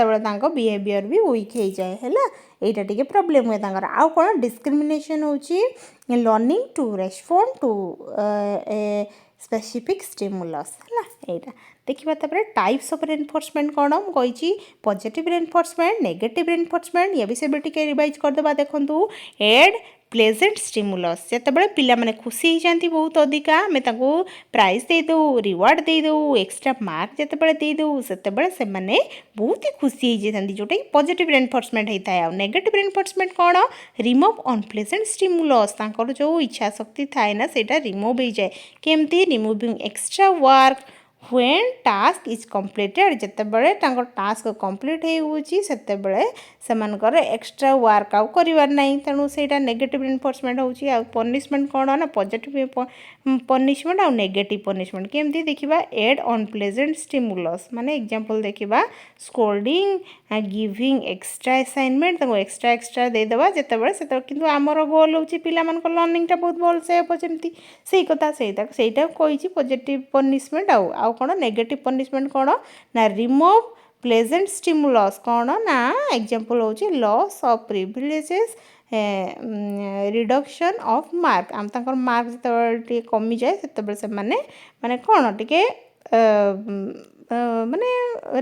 बिहेवियर भी वीक हो जाए है यहाँ टे प्रोब्लेम हुए आउ कौन डिस्क्रिमिनेशन होची learning to respond to specific stimulus है यहाँ देखिए टाइप्स ऑफ रेनफोर्समेंट कौन कही पॉजिटिव रेनफोर्समेंट नेगेटिव रेनफोर्समेंट ये विषय भी टिके रिवाइज करदेबा देखंतु एड प्लेजेंट स्टिमुलस जितेबाला पिला माने खुशी हो जाती बहुत अधिका आम प्राइज देदे रिवार्ड देदे एक्स्ट्रा मार्क जितेबाला देदे से माने बहुत ही खुशी हो जाती जोटा कि पॉजिटिव रेनफोर्समेंट होता है नेगेटिव रेनफोर्समेंट कौन रिमूव अनप्लेजेंट स्टिमुलस तांकर जो इच्छा शक्ति थाए ना सेटा रिमूव हो जाए केमती removing extra work when task is completed जितेबाला टास्क कंप्लीट होउची सेतेबाला सेमानकर एक्स्ट्रा वर्क आउ करिवार नाही तेणु सेटा नेगेटिव रेनफोर्समेंट होउची आ पनिशमेंट कोन ना पॉजिटिव पनिशमेंट आ नेगेटिव पनिशमेंट केमती देखिबा एड अनप्लेजेंट स्टिमुलस माने एग्जांपल देखिबा स्कोल्डिंग गिविंग एक्स्ट्रा असाइनमेंट ताको एक्स्ट्रा दे देबा जेतेबाला सेता किंतु हमर गोल होउची पिला मानकर लर्निंग टा बहुत भल से हो जेमती सेही कथा सेटा कहिची पॉजिटिव पनिशमेंट आ कौन नेगेटिव पनिशमेंट कौन ना रिमूव प्लेजेंट स्टिमुलस कौन ना एग्जांपल होची loss of privileges reduction of mark आम तंकर मार्क जते कमी जाए सेते से माने कौन टिके माने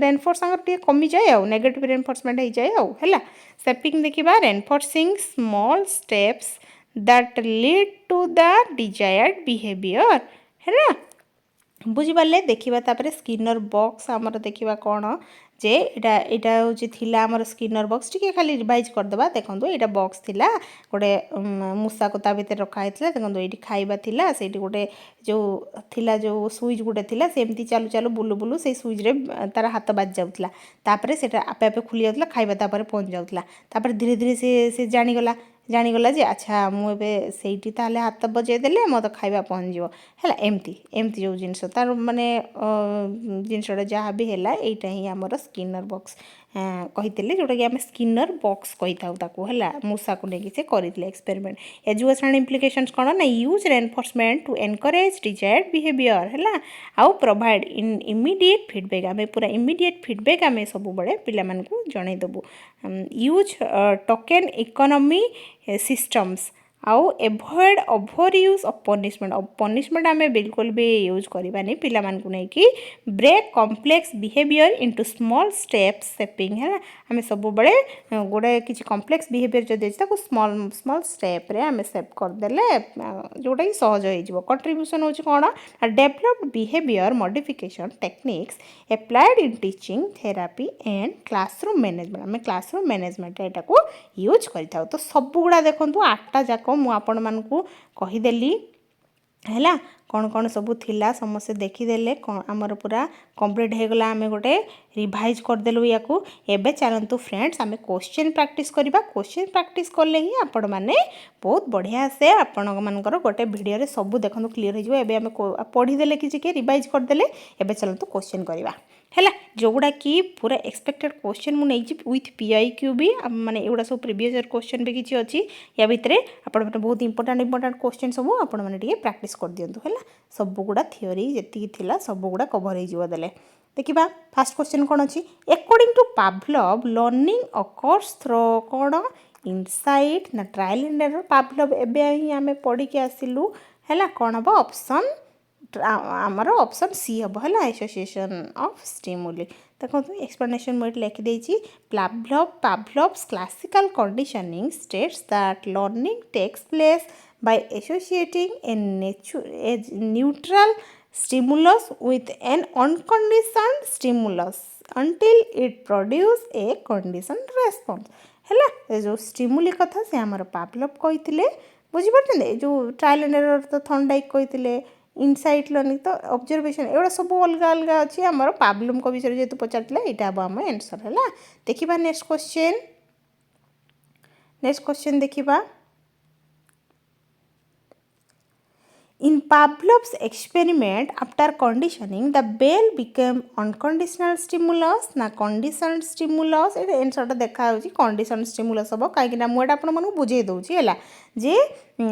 रेनफोर्स टिके कमी जाए आ नेगेटिव रेनफोर्समेंट हो जाए आला सेपिंग देखिबा reinforcing small steps that lead to the desired behaviour है बुझिपारे देखिबा तापरे स्किनर बॉक्स आमर देखिबा कौन जे एटा होची थिला आमर स्किनर बॉक्स टिके खाली रिवाइज करदेबा देखंतु एटा बॉक्स थिला गोटे मूसा को ता भीतर रखा हैतला देखंतु एटी खाइबा थिला सेठी गोटे जो थिला जो स्विच गोटे थिला सेमती चालू चालू बुलु बुलु से स्विच रे तार हाथ बाज जाउतला तापरे सेटा आपे आपे खुली जाउतला खाइबा तापरे पहुंच जाउतला तापरे धीरे धीरे से जानीगला जे अच्छा मुझे से हाथ बजे देले मत खाइबा पहुँच जाव है एमती जो जिनस तार माने जिनसटा जहाँ भी है यहाँ ही आमर स्किनर बॉक्स कही जोटा कि आम स्किनर बॉक्स कही था मूसा को लेकिन से करते एक्सपेरिमेंट एजुकेशनल इम्प्लिकेशंस कौन ना use reinforcement to encourage desired behaviour है आउ प्रोवाइड इन इमिडिएट फीडबैक आम पूरा इमिडिएट फीडबैक आम सब बड़े पिला मानकु जनईदेबू यूज टोकेन इकोनॉमी सिस्टम्स आउ avoid over use of punishment आम बिल्कुल भी यूज करवानी पिला मानकु नहीं कि break complex behaviour into small steps shaping है आम सब बड़े गोटे किसी कॉम्प्लेक्स बिहेवियर जदि अच्छी स्मॉल स्मॉल स्टेप रे आम सेप करदेले जोटा कि सहज हो कंट्रीब्यूशन होची कौन developed behaviour modification techniques applied in teaching therapy and classroom management आम क्लासरूम मैनेजमेंट यहाँ को यूज करता तो सब गुड़ा देखो 8टा जाक मु आपण मानकु कहीदेली है कौन कौन सब थिला समस्ते देखीदेले आमर पूरा कंप्लीट हो गला आम गोटे रिवाइज करदेलु या एबे चलतु फ्रेंड्स आम क्वेश्चन प्रैक्टिस करबा क्वेश्चन प्रैक्टिस कले ही आपण माने बहुत बढ़िया से आपण मानकर गोटे वीडियो रे सब देखो क्लीयर हो एबे आम पढ़ीदेले कि रिवाइज करदेले एबे चलतु क्वेश्चन करबा है जोगुड़ा कि पूरा एक्सपेक्टेड क्वेश्चन मुझे विथ PIQ भी माने एगुड़ा सब प्रीवियस ईयर क्वेश्चन भी किसी अच्छी या भितर आपण बहुत इंपोर्टेंट क्वेश्चन सब आपण मैंने प्रैक्टिस कर दिंतु है सब गुड़ा थियोरी जी सब गुड़ा कवर होदेले देखिबा फास्ट क्वेश्चन कौन अच्छी according to Pavlov learning occurs through कौन इनसाइट ना ट्रायल एंड एरर पावलोव एबे ही आमे पढ़ी के आसिलु हैला कौन हम ऑप्शन आमर ऑप्शन सी हम है एसोसिएशन ऑफ स्टिमुली देखो एक्सप्लेनेशन मुझे लिखिदे Pavlov's classical conditioning states that learning takes place by associating a neutral stimulus with an unconditioned stimulus until it produces a conditioned response है जो स्टिमुली कथा से आमर पावलोव कही बुझीपारे जो ट्रायल एंड एरर तो थॉर्नडाइक कही इनसाइट लर्निंग तो ऑब्जर्वेशन एगुड़ा सब अलग अलग अच्छी आमर पावलोव को विषय जेहेतु पचार यहाँ हम आम आंसर है देखा नेक्स्ट क्वेश्चन देखा In Pavlov's experiment, after conditioning, the bell became unconditional stimulus ना conditioned stimulus ये आंसर देखा होची conditioned stimulus हम कहीं मुझे आपको बुझे दूसरी है जे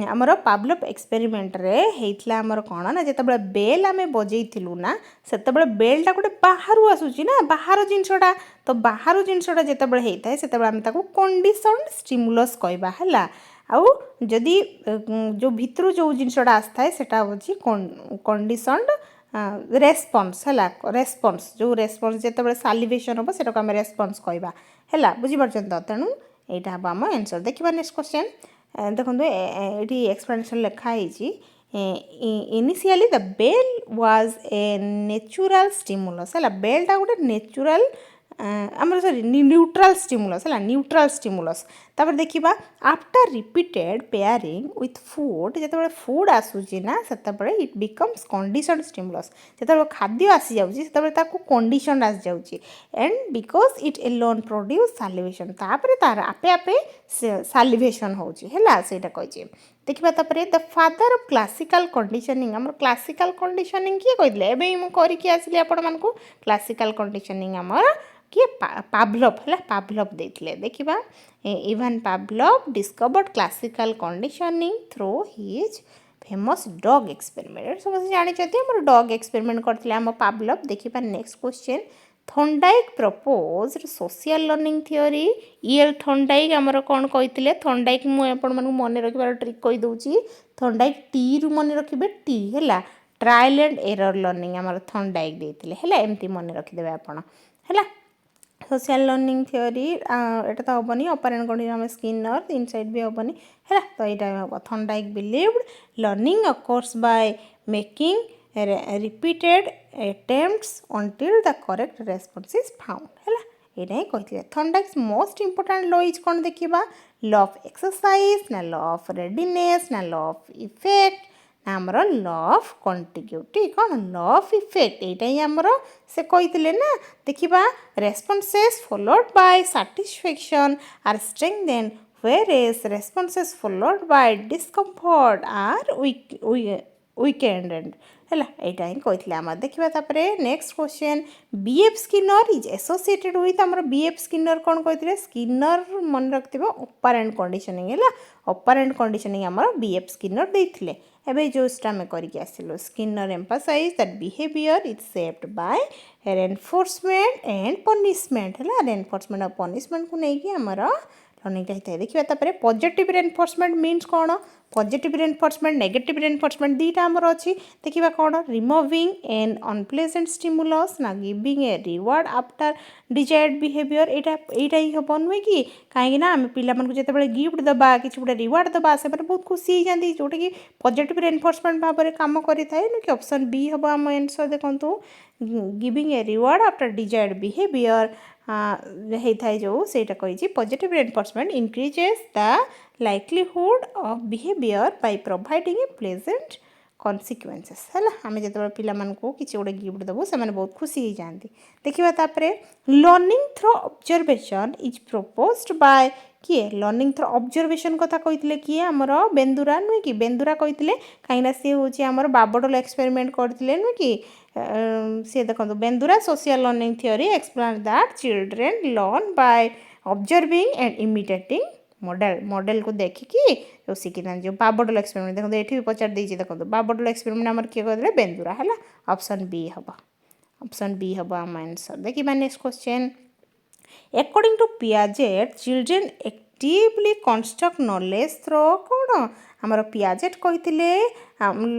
आमर पावलोव एक्सपेरिमेंट रे हेइतला आमर कौन ना जिते बेल आम बजेलु ना से बेलटा गोटे बाहर आसूची ना बाहर जिनसटा तो बाहर जिनसटा जिते होता है से आम कंडीशनड स्टिमुलस कहवा है आउ जदि जो भितर जो जिनसटा आसता है सेटा होची कंडीशनड रेस्पॉन्स है रेस्पॉन्स जो रेस्पॉन्स जिते सालिवेशन हम से आम रेस्पॉन्स कहवा है बुझीपार तो तेणु यहाँ हम आम आंसर देखा नेक्स्ट क्वेश्चन देखो ये एक्सप्लेनेशन लिखाई initially the bell was a natural stimulus है बेलटा गोटे नेचुरल आमर सॉरी न्यूट्रल स्टिमुलस है न्यूट्रल स्टिमुलस तापर देखिबा after repeated pairing with food जिते फूड आसूची ना से इट बिकम्स कंडीशनड स्टिमुलस जिते खाद्य आसी जाउची से कंडीशन आसी जाउची and because it alone produce salivation तापर तार आपे आपे सालिवेशन होची हैला सेटा कहिजे देखिबा तापर the father of classical conditioning हमर क्लासिकल कंडीशनिंग किए कहिदले एबे मु करि के आसिले आपण मानको क्लासिकल कंडीशनिंग हमर किए पावलोव है पावलोव देथिले देखिबा even Pavlov discovered classical conditioning through his famous dog experiment समस्त जानिछथि हमर डॉग एक्सपेरिमेंट करथिले हम पावलोव देखिबा next question Thorndike proposed social learning theory EL Thorndike हमर कोन कहिथिले थॉर्नडाइक मु आपण मानू मन रखिबार ट्रिक कहि दउची थॉर्नडाइक टी रु मन रखिबे टी हैला ट्रायल एंड एरर लर्निंग हमर थॉर्नडाइक देथिले हैला एमती मन रखि देबे आपण हैला सोशल लर्निंग थ्योरी एटा तो हेनी ऑपरेंट कंडीशन स्किनर इनसाइड भी हेनी है तो यहाँ हम Thorndike believed learning occurs by making repeated attempts until the correct response is found है यहाँ ही कही थॉर्नडाइक्स मोस्ट इंपोर्टेंट लॉ इज कौन देखा लॉ ऑफ एक्सरसाइज ना लॉ ऑफ रेडीनेस ना लॉ ऑफ इफेक्ट आमर लॉ ऑफ कंटिग्यूटी कौन लॉ ऑफ इफेक्ट यहाँ ही आमर से कही ना देखा responses followed by satisfaction are strengthened whereas responses followed by discomfort are weakened है यहाँ ही कही आम देखा next question BF Skinner is associated with आमर बीएफ स्किनर कौन कही स्किनर मन रखिथ ऑपरेंट कंडीशनिंग है ऑपरेंट कंडीशनिंग आमर बीएफ स्किनर देते एबे जोटा आम करके आसिलु Skinner emphasize that behaviour is shaped by reinforcement and punishment है रेनफोर्समेंट और पनिशमेंट को लेकिन आमर लर्निंग होता है देखिए तापर पॉजिटिव रेनफोर्समेंट मीन्स कौन पॉजिटिव रेनफोर्समेंट नेगेटिव रेनफोर्समेंट दीटा आमर अच्छी देखिए कौन रिमूविंग एन अनप्लेजेंट स्टिमुलस ना giving a reward after desired behaviour यहाँ ही हम नुहे कि कहीं आम पे जिते गिफ्ट दबा कि गोटे रिवार्ड दबा से बहुत खुशी हो जाती जोटा कि पॉजिटिव रेनफोर्समेंट भाव में कम करें कि ऑप्शन बी हम आम आंसर देखो giving a reward after desired behaviour होता है जो सेटा कही positive reinforcement increases the likelihood of behaviour by providing A pleasant consequences है आम जो पिला किसी गोटे गिफ्ट देवु से बहुत खुशी हो जाती देखिए तापर learning through observation is proposed by किए लर्निंग थ्रू ऑब्जर्वेशन कथा कही किए आमर बेंदुरा नुहे कि बेंदुरा कही कहीं सी हूँ आमर बाबडोल एक्सपेरिमेंट करते नुहे कि सी देखो Bandura social learning theory explain that children learn by observing and imitating model को देखिकी जो शिखी जो बाबडोल एक्सपेरिमेंट देखो ये भी पचार देती देखो बाबडोल एक्सपेरिमेंट आम किए कहते बेंदुरा है ऑप्शन बी हम आम आंसर देखिए next question According to Piaget, children actively construct knowledge through कौन आमर पियाजेट कहते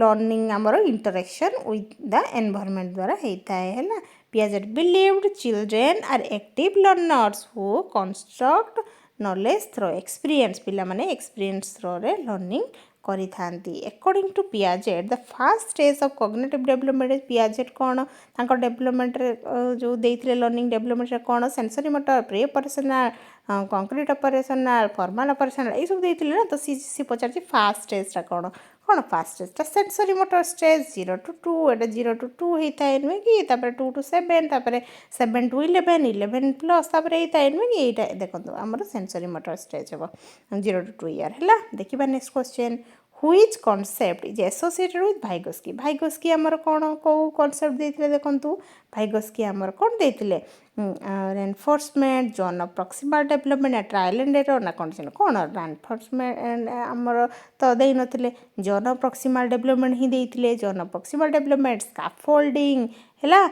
लर्निंग आमर इंटरेक्शन विथ द एनवायरनमेंट द्वारा होता है Piaget believed children are active learners who construct knowledge through experience पिला माने एक्सपीरियंस थ्रो रे लर्निंग करी थांती according to Piaget the first stage of cognitive development Piaget कौन तांको डेवलपमेंट रे जो देइथिले लर्निंग डेवलपमेंट रे कौन sensory motor pre operational concrete operational formal operational ए सब देइथिले ना तो सी पचारछि फर्स्ट स्टेज रा कौन कौन फर्स्ट स्टेज ता sensory motor stage 0 to 2 Etah 0 to 2 हेता एनवे कि तापर 2 to 7 तापर 7 to 11 11 प्लस तापर हेता एनवे कि एटा देखंतु हमर सेंसरी मोटर स्टेज हबो 0 to 2 ईयर हला देखिबा next question which concept is associated with Vygotsky Vygotsky आमर कौन को कॉन्सेप्ट देथिले देखंतु Vygotsky आमर कौन देथिले reinforcement zone of proximal development trial and error ना कंडीशन कौन रेनफोर्समेंट आमर तो देई नथिले जोन ऑफ प्रॉक्सिमल डेवलपमेंट ही देथिले zone of proximal development scaffolding हैला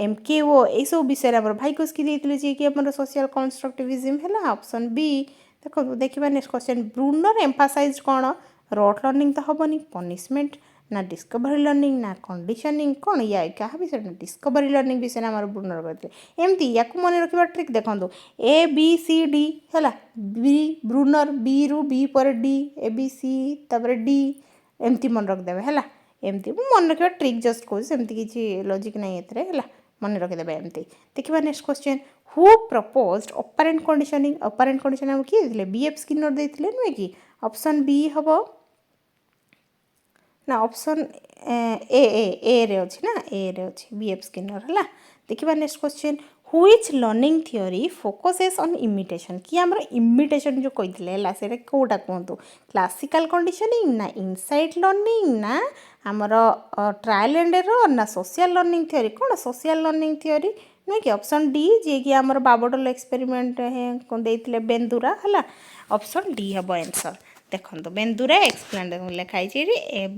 MKO ए सब विषय आमर Vygotsky देथिले जे कि आमर सोशल कंस्ट्रक्टिविज्म हैला ऑप्शन बी देखो देखिबा नेक्स्ट क्वेश्चन ब्रूनर एम्फासाइज कौन रोट लर्निंग तो हेनी पनिशमेंट ना डिस्कवरी लर्निंग ना कंडीशनिंग कौन या क्या विषय डिस्कवरी लर्निंग विषय आम ब्रूनर करते एमती या मन रखा ट्रिक देखो ABCD है बी ब्रूनर बी रु बी पर डी ABC तापर डी एमती मन रखिदेवे है एमती मन रखा ट्रिक जस्ट कहमती किसी लॉजिक नहीं है मन रखिदेवे एमती देखिए next question who proposed operant conditioning हम किए BF स्किनर देते नुहे कि ऑप्शन बी हम ना ऑप्शन ए रे अच्छी ना ए रे अच्छी BF स्किनर है देखिए next question which learning theory focuses on imitation कि आमर इमिटेशन जो कहते से कौटा कहतु क्लासिकल कंडीशनिंग ना इनसाइट लर्निंग ना आमर ट्रायल एंड एरर ना सोशल लर्निंग थ्योरी कौन सोशल लर्निंग थ्योरी नुहे कि ऑप्शन डी जी कि आमर बाबडोल एक्सपेरिमेंट देते बेंदुरा है ऑप्शन डी हम आंसर देखो बेंदुरा एक्सप्लेन्ड लिखाई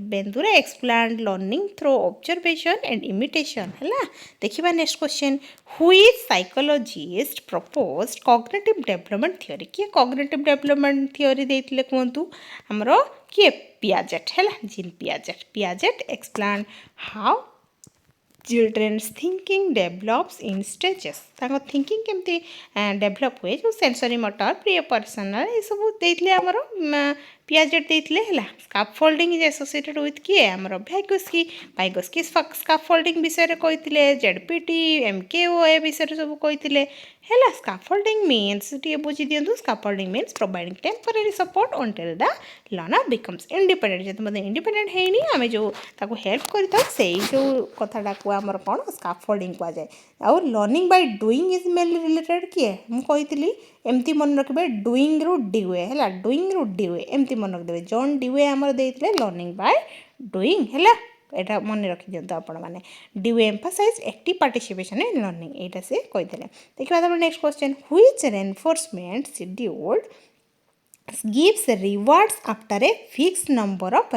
Bandura explained learning through observation and imitation है देखिए next question which psychologist proposed cognitive development theory किए कॉग्निटिव डेवलपमेंट थ्योरी देते कहतु आमर किए पियाजेट है Jean Piaget explained how children's thinking develops in stages thinking केमती डेभलप हुए जो सेंसरी मोटर प्री ऑपरेशनल ये सब देते आमर पियाजेट देते है स्कैफोल्डिंग इज एसोसिएटेड विथ किए आमर Vygotsky स्कैफोल्डिंग विषय कहते ZPT MKO ए विषय सब कहते है स्कैफोल्डिंग मीन्स टे बुझी दिंतु scaffolding means providing temporary support until the learner becomes independent जब मतलब इंडिपेंडेंट है आम जो हेल्प करता से जो कथाटा को आमर कौन स्कैफोल्डिंग कहुए आउ learning by doing is mainly related किए मुझे एमती मन रखिए डूइंग रु डीवे है डूइंग रु डीवे एमती मन रखिदेवे जॉन डीवे आमर देते लर्निंग बाय डूइंग है एटा मन रखी दिंतु आपण मैंने Dewey emphasize active participation in learning यहाँ से कहते देखिए next question which reinforcement schedule gives rewards after a fix number of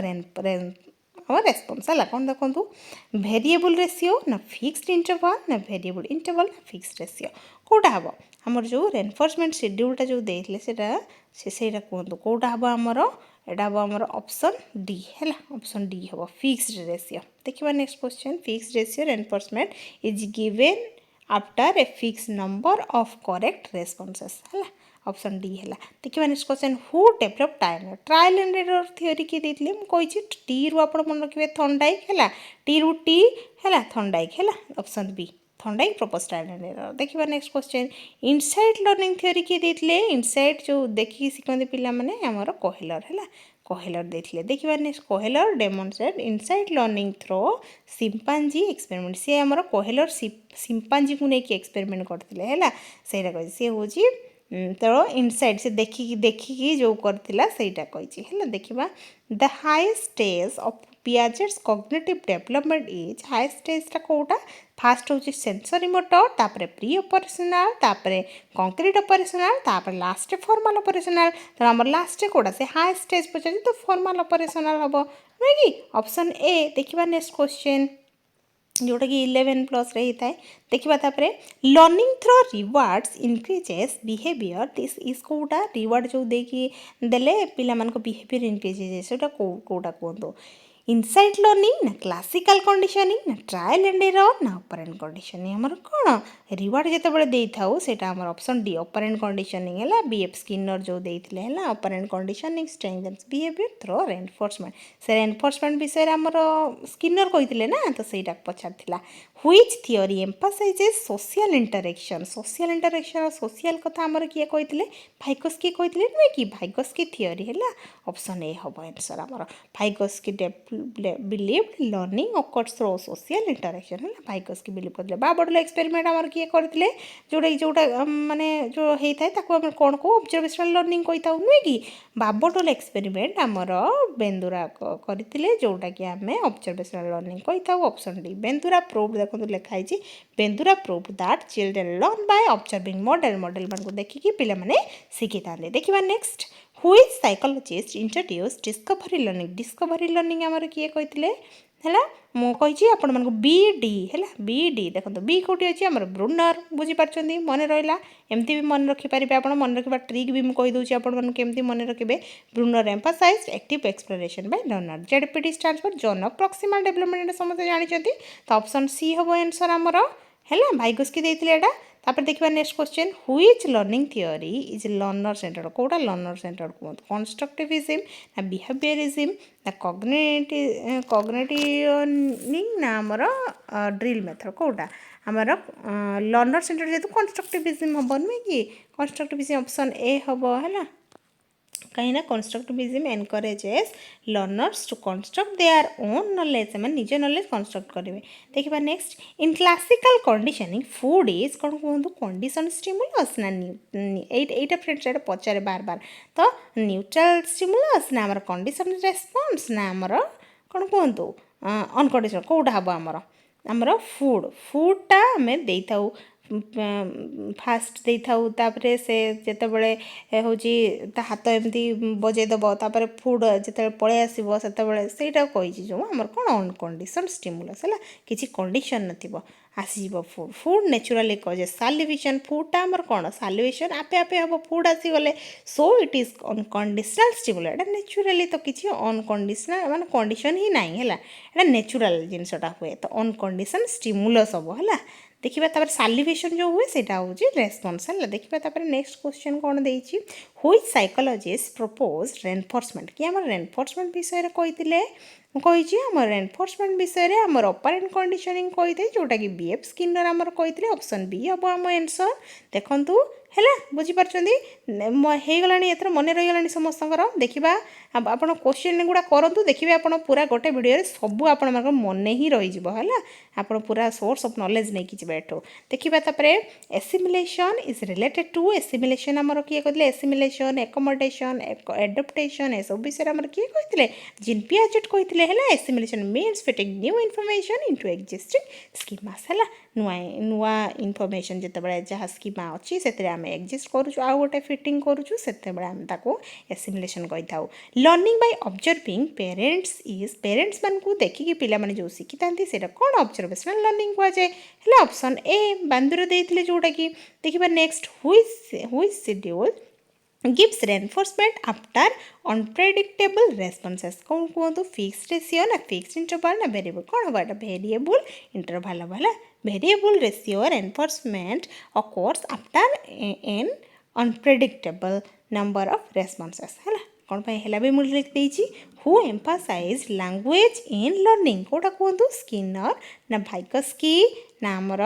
response है कौन देखो वेरिएबल रेशियो ना फिक्स्ड इंटरवल ना वेरिएबल इंटरवल ना फिक्स्ड रेशियो कौटा हम आमर जो रेनफोर्समेंट शेड्यूलटा जो देते से कहतु कौटा हम आमर एटा हम आमर ऑप्शन डी है ऑप्शन डी हम फिक्स्ड रेशियो देखिए next question fixed ratio reinforcement is given after a fix number of correct responses है ऑप्शन डी है देखिए next question who develop trial and error theory किए देते मुझे टी रु आप मन रखिए थॉर्नडाइक है टी रु टी है थॉर्नडाइक है option B Thorndike propose trial and error देखिए next question insight learning theory किए देते इनसाइट जो देखिए शिखती पिला माने आमर कोहेलर है कोहेलर देते देखिए next Kohler demonstrate insight learning through chimpanzee experiment सी आमर कोहेलर सिंपांजी को लेकिन एक्सपेरिमेंट करते है सी हूँ तो इनसाइड से देखिकी जो करथिला सेटा कहिछि हैला देखिबा the highest stage of Piaget's cognitive development is highest stage ता कोटा फास्ट होछि सेंसरी मोटर तापरे प्री ऑपरेशनल तापरे कंक्रीट ऑपरेशनल तापरे लास्ट फॉर्मल ऑपरेशनल तो हमर लास्ट कोटा से हाईएस्ट स्टेज पछै तो फॉर्मल ऑपरेशनल हबो नै कि ऑप्शन ए देखिबा नेक्स्ट क्वेश्चन जोटा कि 11+ होता है। देखा तापर learning through rewards increases behaviour this is कौटा रिवार्ड जो देकी देले पिला मान को बिहेवियर इनक्रीजेस सेटा कौटा कहतो इनसाइट लर्निंग ना क्लासिकल कंडीशनिंग ना ट्रायल एंड एरर ना ऑपरेंट कंडीशनिंग हमर कोन रिवार्ड जते बेले देई थाउ सेटा हमर ऑप्शन डी ऑपरेंट कंडीशनिंग हैला बीएफ स्किनर जो देइथिले हैला operant conditioning strengthens behaviour through reinforcement से रेनफोर्समेंट विषय हमर स्किनर कहिथिले ना तो सेटा पछारथिला which theory emphasises social interaction और सोशल कथा हमर किए कहिथिले भाइगोस्की कहिथिले नुहे कि भाइगोस्की थियोरी हैला ऑप्शन ए हबो आंसर हमर Vygotsky believed learning occurs through social interaction है भाइगोस्की बिलीव करले बाबडल एक्सपेरिमेंट हमर किए करथिले जोटा माने जो हेइथाय ताको हम कोन को ऑब्जर्वेशनल लर्निंग कहिताउ नुहे कि बाबडल एक्सपेरिमेंट हमर बेंदुरा करथिले जोटा कि हमें ऑब्जर्वेशनल लर्निंग कहिताउ ऑप्शन डी बेंदुरा प्रूव्ड देखो लिखाई छी Bandura proved that children learn by observing model मान को देखिकी पिला माने सिखि तांदे देखिबा next which psychologist introduce discovery learning हमर किए कहिथिले हैला मो कहिछि आपण मानको बीडी हैला बीडी देखो बी कोठी अछि हमर ब्रूनर बुझी पारछंदी मने रहला एमती भी मन रखि परिबे आपण मन रखिबा ट्रिक भी म कहि दोछि आपण मान केमती मन रखिबे Bruner emphasised active exploration by learner ZPD stands for zone of proximal development समस्त जानि छथि तो ऑप्शन सी हबो आंसर हमर हैला भाइगोस्की देइथिले एटा तापर देखिबा next question which learning theory is learner centred कोटा लर्नर सेंटर्ड कोन कंस्ट्रक्टिविज्म ना बिहेवियरिज्म ना कॉग्निटिव ना हमर ड्रिल मेथड कोटा हमर लर्नर सेंटर्ड जेतु कंस्ट्रक्टिविज्म हबो नुहे कि कंस्ट्रक्टिविज्म ऑप्शन ए हबो हैला कहीं constructivism encourages learners to construct their own knowledge से निज नॉलेज कंस्ट्रक्ट करेंगे देखिए next in classical conditioning food is कौन कहतु कंडीशन स्टिमुलस ना एटा फ्रेंड्स एटा पचारे बार बार तो न्यूट्रल स्टिमुलस ना हमर कंडीशन रेस्पॉन्स ना हमर कौन कहतु अनकंडीशनल कौटा हम आमर फूडटा आम देता फास्ट दे तापर से जिते बड़े हूँ हाथ एमती बजेदब तापर फुड जिते पलि आसो से कही जो आमर कौन अनकंडीशन स्टिमुलस है किसी कंडीशन नथिबो आसीब फुड फुड नेचुराली कजे सालिवेशन फुडटा आमर कौन सालिवेशन आपे आपे हम फुड आसीगले so it is unconditional stimulus एटा नेचुराली तो किसी अनकंडीशनल माने कंडीशन ही नहीं है एटा नेचुरल जिनसटा हुए तो अनकंडीशन स्टिमुलस हम है देखिए तापर सालिवेशन जो हुए सेटा हूँ रेस्पॉन्स है देखिए तापर नेक्स्ट क्वेश्चन कौन देछि व्हिच साइकोलॉजिस्ट प्रपोज रेनफोर्समेंट कि आम रेनफोर्समेंट विषय कही आम रेनफोर्समेंट विषय में आम ऑपरेंट कंडीशनिंग कही जोटा कि बीएफ स्किनर आमर कही ऑप्शन बी हम आम आंसर देखंतु है बुझीपार होगला एथर मन रहीगला समस्त देखा आप क्वेश्चन गुड़ा करूँ देखिए आप पूरा गोटे वीडियो सब आप मन ही रही है आप पूरा सोर्स ऑफ नॉलेज नहीं कि एठू देखा तापर assimilation is related to assimilation आमर किए कहते एसिमिलेशन एकमोडेशन एडप्टेशन ए सब विषय आमर किए कहते जीन पियाजेट कहते हैं assimilation means fitting new information into existing schemas है नुआ नुआ इनफॉरमेशन जिते जहाँ स्कीमा अच्छी से एक्जिस्ट करूँ आउ गोटे फिटिंग करूँ से एसिमिलेशन कही था learning by observing parents is parents मान को देखिकी पिला माने जो शिखी था कौन ऑब्जर्वेशनल लर्निंग कहुए है ऑप्शन ए बांदुरा देते जोटा कि देखिए नेक्स्ट हुई schedule gives reinforcement after unpredictable responses कौन कहतु फिक्स्ड रेशियो ना फिक्स्ड इंटरवल ना वेरिएबल कौन हम वेरिएबल इंटरवल हम है variable ratio reinforcement occurs after an unpredictable number of responses है कौन है भी मुझे लिख देछि who emphasise language in learning कोटा कहतु स्किनर ना भाइगोस्की ना आमर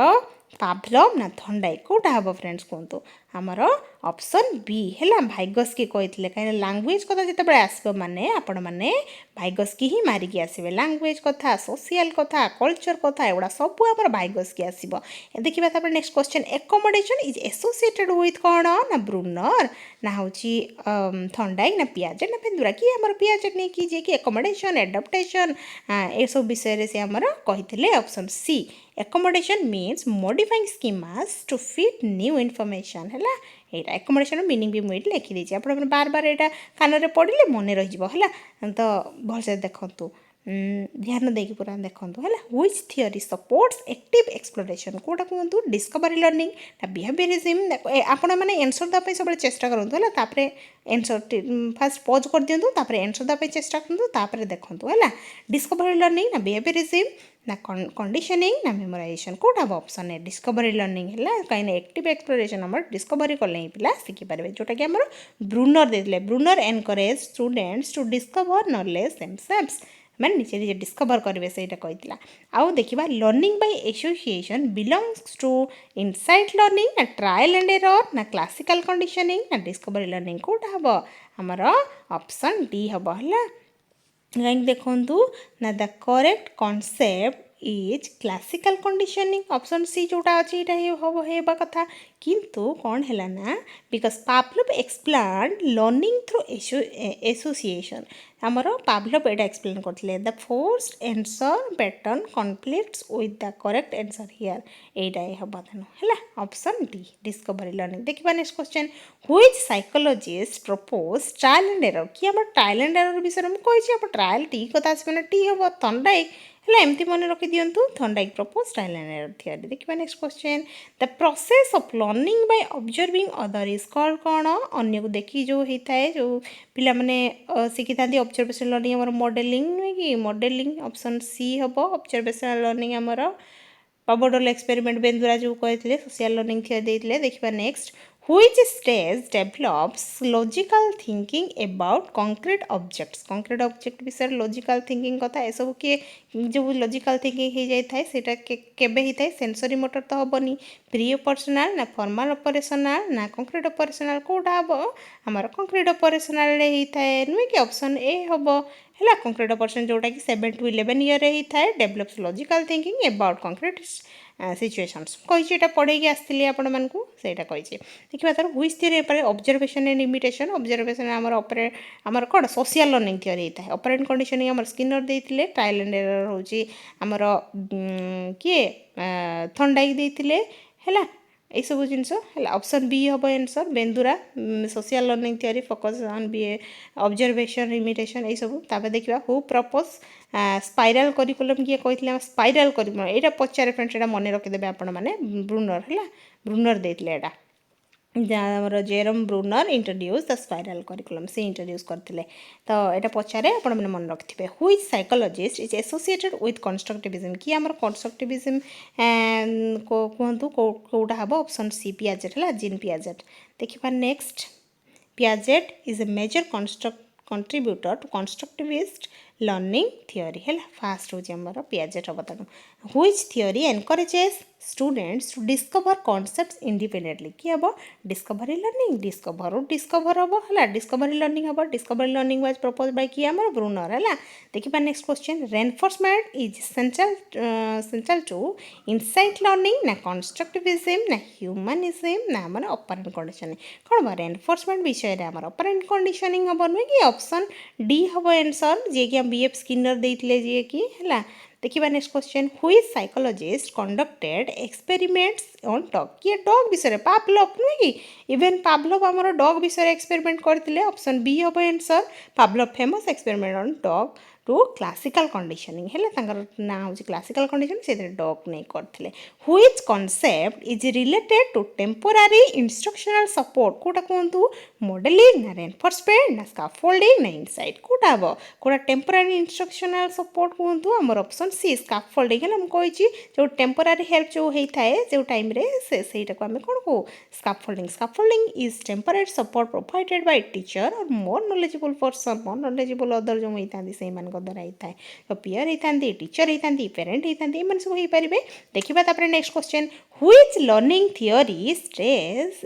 पाभलव ना थॉर्नडाइक कोटा हम फ्रेंड्स कहतु आमर ऑप्शन बी है भाइगोस्की कही कहीं लैंग्वेज कथा जिते आसो माने आपण मैंने भाइगोस्की ही मारिकी आसवे लैंग्वेज कथा सोशल कथा कल्चर कथा एगुड़ा सब आम भाइगोस्की आसो देखिए तापर next question accommodation is associated with कौन ना ब्रूनर ना हूँ थॉर्नडाइक ना पियाजेट ना बेंदुरा कि आम पियाजेट नहीं कि कि एकोमोडेशन एडप्टेशन ए सब विषय से आमर कही option C accommodation means modifying schemas to fit new information है यहाँ एकोमोडेशन मीनिंग भी मुझे लिखी आप बार बार यहाँ कान में पढ़े मन रही है तो भलसे देखूँ ध्यान देकी पूरा देखंतु है which theory supports active exploration कोटा कहतु डिस्कवरी लर्निंग ना बिहेवियरिज्म आपण मैंने एनसर देवाई सब चेष्टा करूँ है तापर एनसर फास्ट पॉज कर दिंतु तापर एनसर देवाई चेष्टा करूँ तापर देखंतु है डिस्कवरी लर्निंग ना बिहेवियरिज्म ना कंडीशनिंग ना मेमोराइजेशन कोटा हम ऑप्शन है डिस्कवरी लर्निंग है कहीं एक्टिव एक्सप्लोरेशन आम डिस्कवर कले ही पिला शिखिपारे जोटा कि आम ब्रूनर देते Bruner encourage students to discover knowledge themselves मैंने निजे निजे डिस्कवर करेंगे से कहला आउ देखा learning by association belongs to insight learning ना ट्रायल एंड एरर ना क्लासिकल कंडीशनिंग ना डिस्कवरी लर्निंग कोटा हम आमर ऑप्शन डी हम है कहीं देखूँ ना the correct concept is classical conditioning option C जोटा अच्छी हम हेबा कथा किंतु कौन है ना because Pavlov explain learning through association आमर पावलोव एटा एक्सप्लेन करते the first answer pattern conflicts with the correct answer here एटा हम तेणु है ऑप्शन डी डिस्कवरी लर्निंग देखा next question which psychologist propose trial and error कि आम ट्रायल एंड एरर विषय मुझे कही आप ट्रायल टी कथा आसपे टी हम थॉर्नडाइक है एमती मन रखी दिंतु Thorndike propose trial and error theory देखा next question the process of learning by observing other is called कौन अन्य को देखी जो होता है जो पिला माने शिखी था ऑब्जर्वेशन लर्निंग आम मॉडलिंग नुहे कि मॉडलिंग ऑप्शन सी हम ऑब्जर्वेशन लर्निंग आमर पावडोल एक्सपेरिमेंट बेंदुरा जो कहते सोशल लर्निंग थियोरी देते देखा next which stage develops logical thinking about concrete object विषय logical thinking कथा ए सब किए जो logical thinking हो जाए सेटा केबे होता है सेंसरी मोटर तो हेनी प्री ऑपरेशनल ना फॉर्मल ऑपरेशनल ना कंक्रीट ऑपरेशनल कोटा हम आमर कंक्रीट ऑपरेशनल होता है नुहे कि ऑप्शन ए हम है कंक्रीट ऑपरेशन जोटा कि 7 to 11 ईयर होता है develops logical thinking about concrete situations कही पढ़े आसती आपण मानक सेटा कही देखा तार व्हिच थियोरी पर ऑब्जर्वेशन एंड इमिटेशन ऑब्जर्वेशन आमर कौन सोशल लर्निंग थियोरी होता है ऑपरेंट कंडीशनिंग आमर स्किनर देते ट्रायल एंड एरर हूँ आमर किए थॉर्नडाइक देते है यह सब जिनस ऑप्शन बी हम answer Bandura social learning theory focus on B observation imitation यह सब तापर देखा हु प्रपोज स्पाइराल करिकुलम किए कहते स्पाइराल करिकुलम यहाँ पचारे फ्रेंड्स यहाँ मन रखिदे आपण मैंने ब्रूनर है ब्रूनर देते यहाँ जहाँ Jerome Bruner introduce the spiral curriculum से इंट्रोड्यूस करते तो यहाँ पचारे आपण मैंने मन रखिथे which psychologist is associated with constructivism कि आमर कंस्ट्रक्टिविज्म कहतु कौटा हम ऑप्शन सी पियाजेट है जीन पियाजेट देखा next Piaget is a major contributor to constructivist learning theory है फास्ट हूँ आमर पियाजेट हम तेणु which theory encourages students to discover concepts independently कि हम डिस्कवरी लर्निंग डिस्कवर हम है डिस्कवरी लर्निंग हम discovery learning was propose by कि आमर ब्रूनर है देखिए next question reinforcement is central to insight learning ना कंस्ट्रक्टिविज्म ना ह्यूमनिज्म ना आमर ऑपरेंट कंडीशनिंग कौन हम रेनफोर्समेंट विषय में आमर ऑपरेंट कंडीशनिंग हम नुहे कि ऑप्शन डी हम आंसर जी कि हम बीएफ स्किनर देते जी कि है देखिए next question which psychologist conducted experiments on dog किए डॉग विषय पावलोव नुहे कि इवेन पावलोव आमर डॉग विषय एक्सपेरिमेंट करते ऑप्शन बी हम answer Pavlov famous experiment on dog to classical conditioning है ना हूँ क्लासिकल कंडीशनिंग से डॉग नहीं करते which concept is related to temporary instructional support कोटा कहतु मॉडलिंग ना रेनफोर्समेंट ना स्काफोल्डिंग ना इनसाइट कोटा हम कोटा टेम्पोरारी इंस्ट्रक्शनल सपोर्ट कहतु आमर ऑप्शन सी स्काफोल्डिंग है मुझे जो टेम्पोरारी हेल्प जो होता है जो टाइम से आम कौन कहू scaffolding is temporary support provided by teacher or more knowledgeable person more knowledgeable other जो होता है द्वारा होता है तो पीयर होता टीचर होता पेरेंट होता है सब हो पारे देखा next question which learning theory stress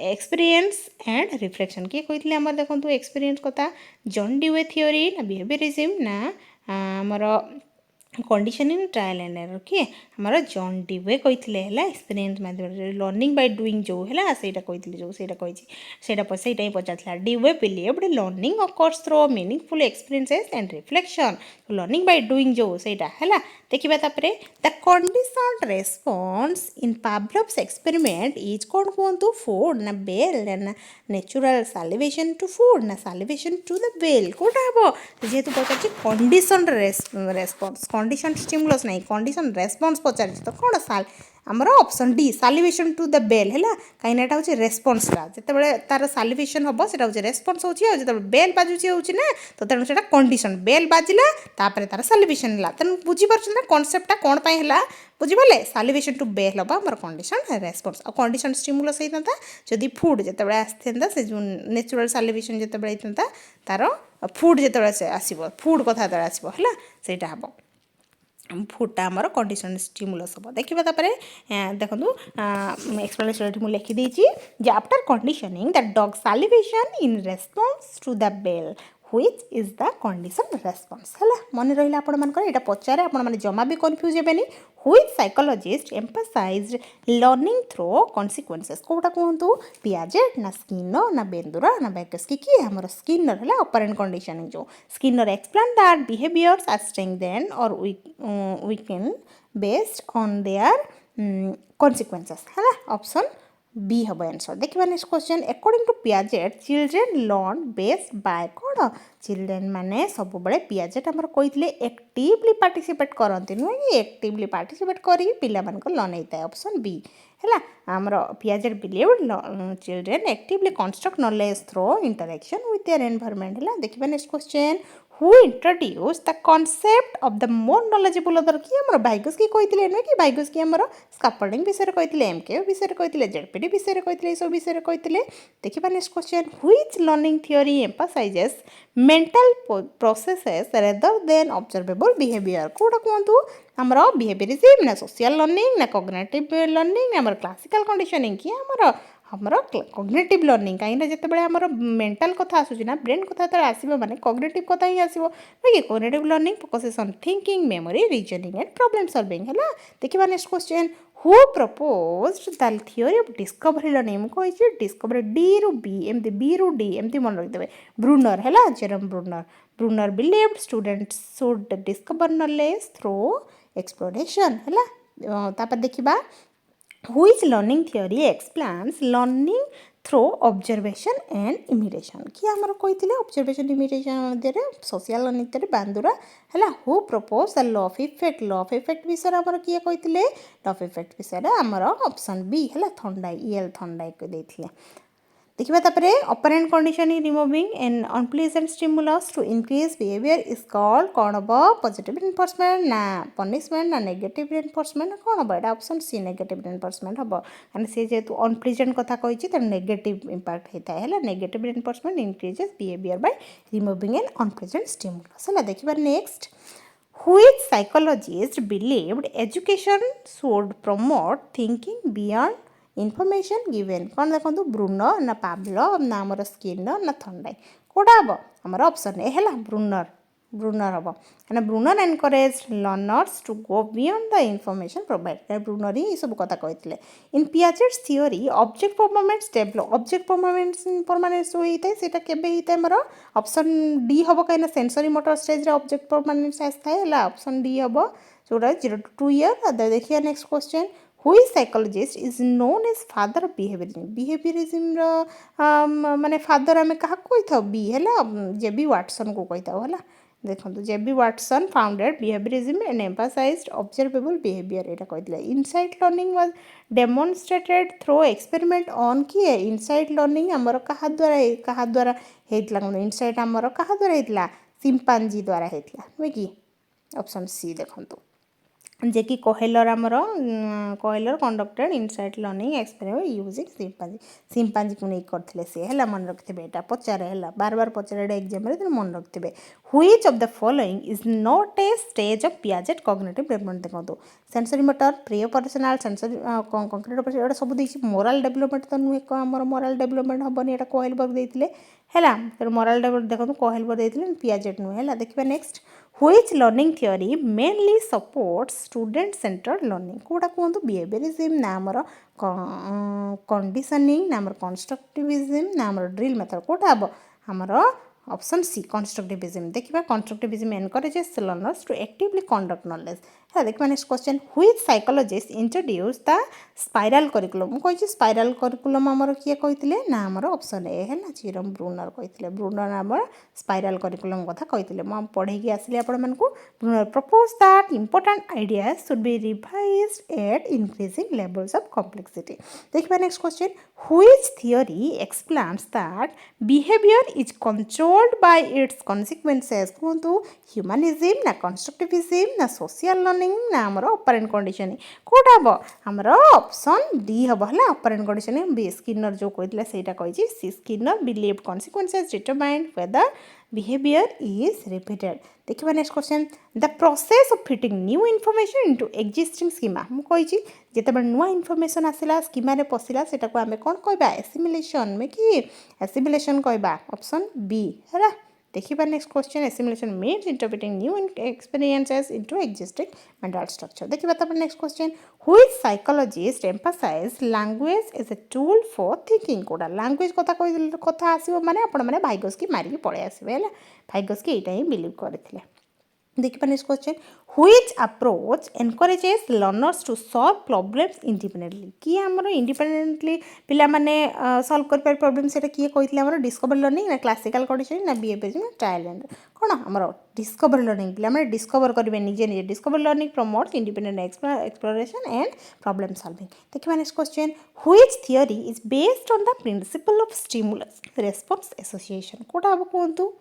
experience and reflection किए कहते आम देखो एक्सपीरियंस कथा जॉन डिवे थियोरी ना बिहेवियरिज्म ना आमर कंडीशनिंग ट्रायल एंड एरर किए आमर जॉन डिवे कहते हैं एक्सपीरियंस लर्निंग बाय डूइंग जो है ସେଇଟା କହିଥିଲେ जो ସେଇଟା କହିଛି ସେଇଟା ହିଁ ପଚାରିଥିଲା Dewey believed learning occurs through meaningful experiences and reflection learning by doing जो ସେଇଟା ହେଲା देखिए तापर the condition response in Pavlov's experiment is कौन कहतु फूड ना बेल ना नेचुरल सालिवेशन टू फूड ना सालिवेशन टू द बेल कौटा हम जेहेतु पचार कंडीशन रेस्पॉन्स कंडीशन स्टिमुलस नहीं कंडीशन रेस्पॉन्स पचार तो कौन साल आमर option D salivation to the bell है कहीं यहाँ हूँ रेस्पन्सटा जिते तार सालिवेशन हम से रेस्पन्स हो बेल बाजुची हो तो तेणु से कंडीशन बेल बाजिला तापर तार सालिवेशन है तेणु बुझीपार ना कनसेप्टा कौन है बुझिपारे सालिवेशन टू बेल हम आम कंडीशन रेस्पन्स आ कंडीशन स्टिमुलस होता जदि फूड जिते आसता से जो नेचुरल सालिवेशन जिते होता तार फूड जिते आसो फूड कथा जो आसो है सहीटा हम फूडटा आमर कंडीशन स्टिमुलस हम देखा देखो एक्सप्लेनेशन मुझे लिखिदी जे after conditioning the dog salivation in response to the bell which is the condition response है मन रहा आपण मानकर यहाँ पचारे आपण मैंने जमा भी कन्फ्यूज हेबेनी which psychologist emphasized learning through consequences कोटा कहतु पियाजेट ना स्किनर ना बेंदुरा ना वैगस्की किए हमर स्किनर है ऑपरेंट कंडीशनिंग जो Skinner explain that behaviours are strengthened or weakened based on their consequences है ऑप्शन बी हम आंसर देखिए next question according to Piaget children learn best by कौन चिल्ड्रेन माने सब बड़े पियाजेट आमर कही एक्टिवली पार्टिसिपेट करती नुहे कि एक्टिवली पार्टिसिपेट करी पिला मानक लर्न होता है ऑप्शन बी है आमर Piaget believed children actively construct knowledge through interaction with their environment है देखिए next question who introduced the concept of the more knowledgeable other कि हमर Vygotsky कहते नुहे कि Vygotsky हमर स्कैफोल्डिंग विषय कहते MKO विषय कहते ZPD विषय कहते सब विषय कहते देखिए next question which learning theory emphasizes mental processes rather than observable behavior कोटा कहतु हमर बिहेवियरिज्म ना सोशल लर्निंग ना कॉग्निटिव लर्निंग ना हमर क्लासिकल कंडीशनिंग कि हमर कॉग्निटिव लर्निंग कहीं जिते आमर मेंटल कथा आसूना ब्रेन कथा जो आसो माने कॉग्निटिव कथा ही आसो कि cognitive learning focuses on thinking memory reasoning and problem solving है देखिए next question who proposed the theory of discovery learning मुझे डिस्कवरी डी रु बी एमती बी रु डी एमती मन रखिदेवे ब्रूनर है Jerome Bruner believed students should discover knowledge through exploration है तापर देखिबा which learning theory explains learning through observation and imitation कि आमर कही observation imitation मध्य social learning theory बांदुरा है who proposed the law of effect विषय आमर किए कही law of effect विषय आमर ऑप्शन बी है थॉर्नडाइक देथिले देखिए तापर operant condition removing an unpleasant stimulus to increase behaviour is called कौन हम पॉजिटिव रिइंफोर्समेंट ना पनिशमेंट ना नेगेटिव रिइंफोर्समेंट कौन हम यहाँ ऑप्शन सी नेगेटिव रिइंफोर्समेंट हम कहीं सी जेहेतु अनप्लीजेंट कथा कही तेज नेगेटिव इंपैक्ट होता है negative reinforcement increases behaviour by removing an unpleasant stimulus है देखिए next which psychologists believed education should promote thinking beyond information given कौन देखो ब्रूनर ना पावलोव ना आमर स्किनर ना थॉर्नडाइक कोटा हम आमर ऑप्शन ए है ब्रूनर हम क्या Bruner encourage learners to go beyond the information provide Bruner ही सब कथा कहते in Piaget's theory object performance develop object performance जो होता है सेटा केबे होता है मोर ऑप्शन डी हम कहीं सेंसरी मोटर स्टेज रे ऑब्जेक्ट परफॉर्मेंस आसता है ऑप्शन डी हम जोटा 0 to 2 year देखिए next question which psychologist is known as father of behaviorism माने फादर आम क्या कही था बी है जेबी वाटसन को कही था है देखो JB Watson founded behaviourism and emphasised observable behaviour यहाँ कहते insight learning was demonstrated through experiment on किए इनसाइट लर्निंग आमर क्या द्वारा होता इनसाइट आमर क्या द्वारा होता चिंपांजी द्वारा होता नुहे कि ऑप्शन सी देखो जे कि कोहेलर आमर Kohler conducted insight learning experiment using chimpanzee को नहीं करते सी है मन रखिथे यहाँ पचारे है बार बार पचारे एग्जाम मन रखिथे which of the following is not a stage of Piaget cognitive development देखो sensory motor pre operational sensory concrete operation यहाँ सब देखिए मोराल डेवलपमेंट तो नुहे आमर मोराल डेवलपमेंट हेनी यहाँ कोहेलबर्ग देते है मोराल डेवलपमेंट देखो कोहेलबर्ग देते पियाजेट नुहे है देखिए next which learning theory mainly supports student centered learning कोटा कहतु बिहेवियरिज्म ना आमर कंडीशनिंग ना आमर कंस्ट्रक्टिविज्म ना आमर ड्रिल मेथड कोटा हम आमर ऑप्शन सी कंस्ट्रक्टिविज्म देखिए constructivism encourages learners to actively conduct knowledge देखिए next question which psychologist introduce the spiral curriculum मु कहि स्पाइराल करिकुलम हमर किए कहिथिले ना हमर ऑप्शन ए है ना चिरम ब्रूनर कहिथिले ब्रूनर हमर स्पाइराल करिकुलम कथा कहिथिले म पढे कि आसिले आपण मानकू Bruner propose that important ideas should be revised at increasing levels of complexity देखिए next question which theory explains that behaviour is controlled by its consequences कहतु ह्यूमनिज्म ना कंस्ट्रक्टिविज्म ना सोशल लर्निंग ना हमर ऑपरेंट कंडीशनिंग कोटा हम हमर option D हम हला ऑपरेंट कंडीशनिंग बी स्किनर जो कहितले सेटा कहिछि Skinner believed consequences determine whether behavior is repeated देखिए next question the process of fitting new information into existing schema मु कहिछि जेतेबे नुआ इनफॉरमेशन आसिला स्कीमा रे पसिला सेटा को हमें कोन कहबा एसिमिलेशन में कि एसिमिलेशन कहबा ऑप्शन बी हैला देखिए next question assimilation means interpreting new experiences into existing mental structure देखिए तब next question which psychologist emphasize language as a tool for thinking कोडा लैंग्वेज कथा आसीबो माने आपण माने भाइगोस्की मारी पळे आसीबे हैला भाइगोस्की एटा ही बिलीव करथिले देखिए next question which approach encourages learners to solve problems independently कि हमर इंडिपेंडेंटली पिला माने सॉल्व कर पार प्रॉब्लम सेटा किए कहितले हमर डिस्कवर लर्निंग ना क्लासिकल कंडीशनिंग ना बिहेवियर ना ट्रायल एंड कोन हमर डिस्कवर लर्निंग पिला माने डिस्कवर करबे निजे निजे discover learning promotes independent exploration and problem solving देखिए next question which theory is based on the principle of stimulus response association कोटा अब कोंतु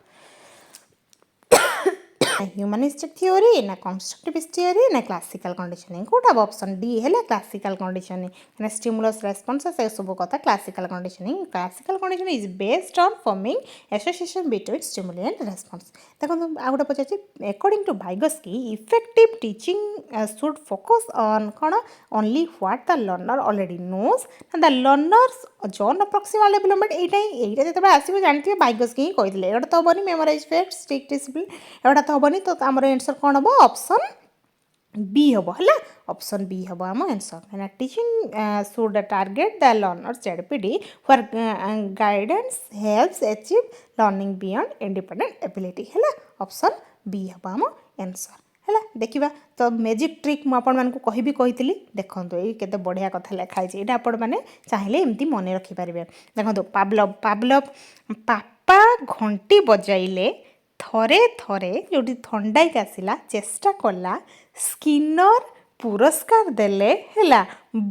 ह्यूमनिस्टिक थियोरी ना कंस्ट्रक्टिविस्ट थियोरी ना क्लासिकल कंडीशनिंग कोटा ऑप्शन डी है क्लासिकल कंडीशनिंग ना stimulus responses ए सब कथा classical conditioning is based on forming association between stimuli and response देखो आ गोटे पचार according to Vygotsky effective teaching should focus on कौन only what the learner already knows the learner's zone proximal development एटा जेतबे आसीबो जानथि वाइगोस्की ही कहितले एटा तो बनी memorise fact strict discipline एटा तो बनी तो आमर आंसर कौन हम ऑप्शन बी हम है ऑप्शन बी हम आम answer teaching should target the learners ZPD for guidance helps achieve learning beyond independent ability है ऑप्शन बी हम आम आंसर है देखा तो मैजिक ट्रिक मुझे कहि कही देखो ये केते बढ़िया कथा लिखाई ये आपण मैंने चाहिए एमती मन रखिपारे देखो पावलव पावलव पापा घंटी बजाइले थरे थरे जो थॉर्नडाइक आसिला चेष्टा कला स्किनर पुरस्कार देले हैला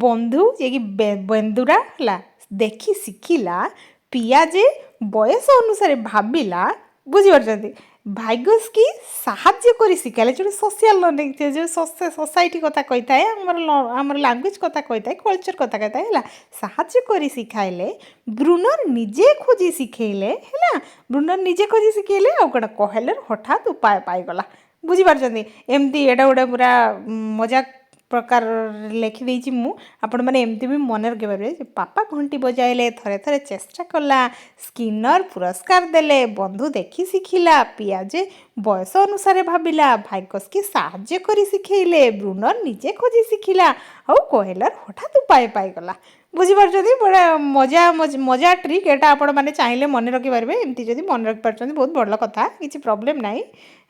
बंधु जे कि बेंदुरा हैला देखी शिखिला पियाजे बयस अनुसार भाविला बुझी पारछंती भाइगोस्की साहाଯ୍य करी शिखाइले जो सोशल लर्निंग जो सोसाइटी कथा कही थाए आमर लैंग्वेज कथा कही थाए कल्चर कथा कही थाए साहाଯ୍य करी शिखाइले ब्रूनर निजे खोजी शिखेले है ब्रूनर निजे खोजी शिखेले आ कौन कहलर हठात उपाय पाईगला बुझी पारछंती एमती एटा गोटे पूरा मजाक प्रकार लिखिदेची मु आपण मैंने एमती भी मन रखिपारे पापा घंटी बजाइले थरे थरे चेष्टा कला स्किनर पुरस्कार देले बंधु देखी शिखिला पियाजे बयस अनुसार भाविला भाइगोस्की साहाଯ୍य करी शिखेले ब्रूनर निजे खोजी शिखिला और कहलर हठात उपाय पाईगला बुझीपार्टी बड़ा मजा मजा ट्रिक एटा आपण मैंने चाहिए मन रखिपारे एमती जब मन रखिपार बहुत बड़ कथा किसी प्रॉब्लम नाई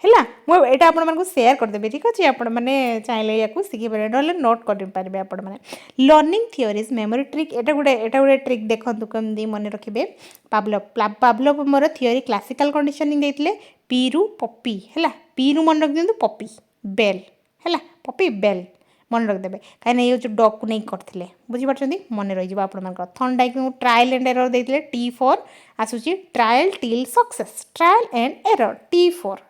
है मुझे आपण मानक सेयार करदेवी ठीक अच्छे आपण मैंने चाहिए या शिखिपारे ना नोट करेंगे आपण मैंने लर्निंग थियोरीज मेमोरी ट्रिक एटा गोटे ट्रिक देखो कमी मन रखिए पावलव मोर थियोरी क्लासिकल कंडीशनिंग देते पी रु पपी है पी रु मन रख दिखाँ पपी बेल है पपी बेल मन रखिदेवे कहीं ये जो डग को नहीं करते बुझीपार मन रही आप थॉर्नडाइक ट्रायल एंड एरर देते टी फॉर आसूची trial till success trial and error T for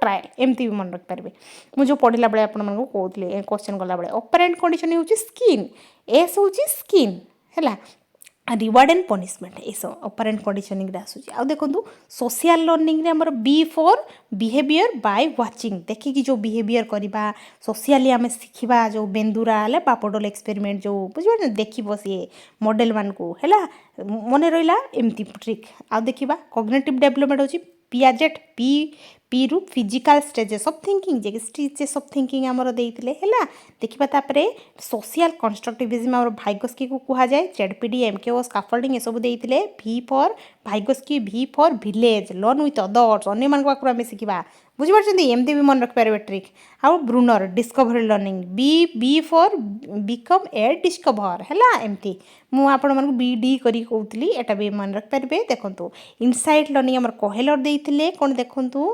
trial एमती भी मन रखिपारे मुझे पढ़ला बेले आपको कहते क्वेश्चन गला बेले ऑपरेंट कंडीशन हूँ स्किन एस हूँ स्किन है रिवार्ड एंड पनिशमेंट ये सब ऑपरेंट कंडीशनिंग आसूची आ देखो सोशल लर्निंग रे हमर B for behaviour by watching देखिकी जो बिहेवियर करवा सोशली आम शिखा जो बेंदुरा है पापडोल एक्सपेरिमेंट जो बुझे देखो सी मॉडल मान को है मन रहा एमती ट्रिक आ देखा कॉग्निटिव डेवलपमेंट होची पियाजेट पी रु physical stages of thinking J stages of thinking आमर देइतिले हैला देखिबा तापरे सोशल कंस्ट्रक्टिविज्म आमर भाइगोस्की को कुहा जाय जेडपीडी एमकेओ स्काफोल्डिंग ए सब देइतिले भी फॉर भाइगोस्की भी for village learn with others अन्य मान पाखरु आमे सिखिबा बुझि पारछन्ती एमती भी मन रखि पारबे ट्रिक आउ Bruner discovery learning B for become a discover हैला एमती मु आपण मानकु बी डी करी कहउतली एटा भी मन रखि पारबे देखंतु इनसाइट लर्निंग हमर कोहेलर देइतिले कोन देखंतु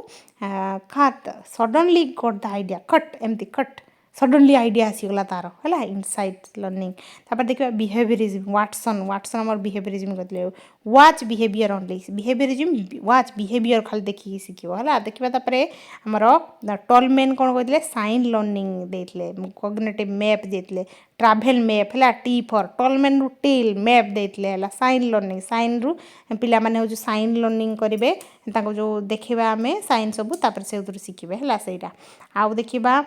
खात suddenly got the idea cut एमती कट सडनली आइडिया आसीगला तार है इनसाइट लर्निंग तापर देखिए बिहेवियरिज्म वाटसन आम बिहेवियरिज्म कहते watch behaviour only behaviourism watch behaviour खाली देखिए शिखिब है देखिए तापर आमर टॉलमैन कौन कहते साइन लर्निंग देते कॉग्निटिव मैप देते ट्राभेल मैप है टी फॉर टॉलमैन रु टिल मैप देते है साइन लर्निंग साइन रु पिला माने हो जो साइन लर्निंग करेंगे जो देखा आम साइन सब से शिखे है सहीटा आउ देखा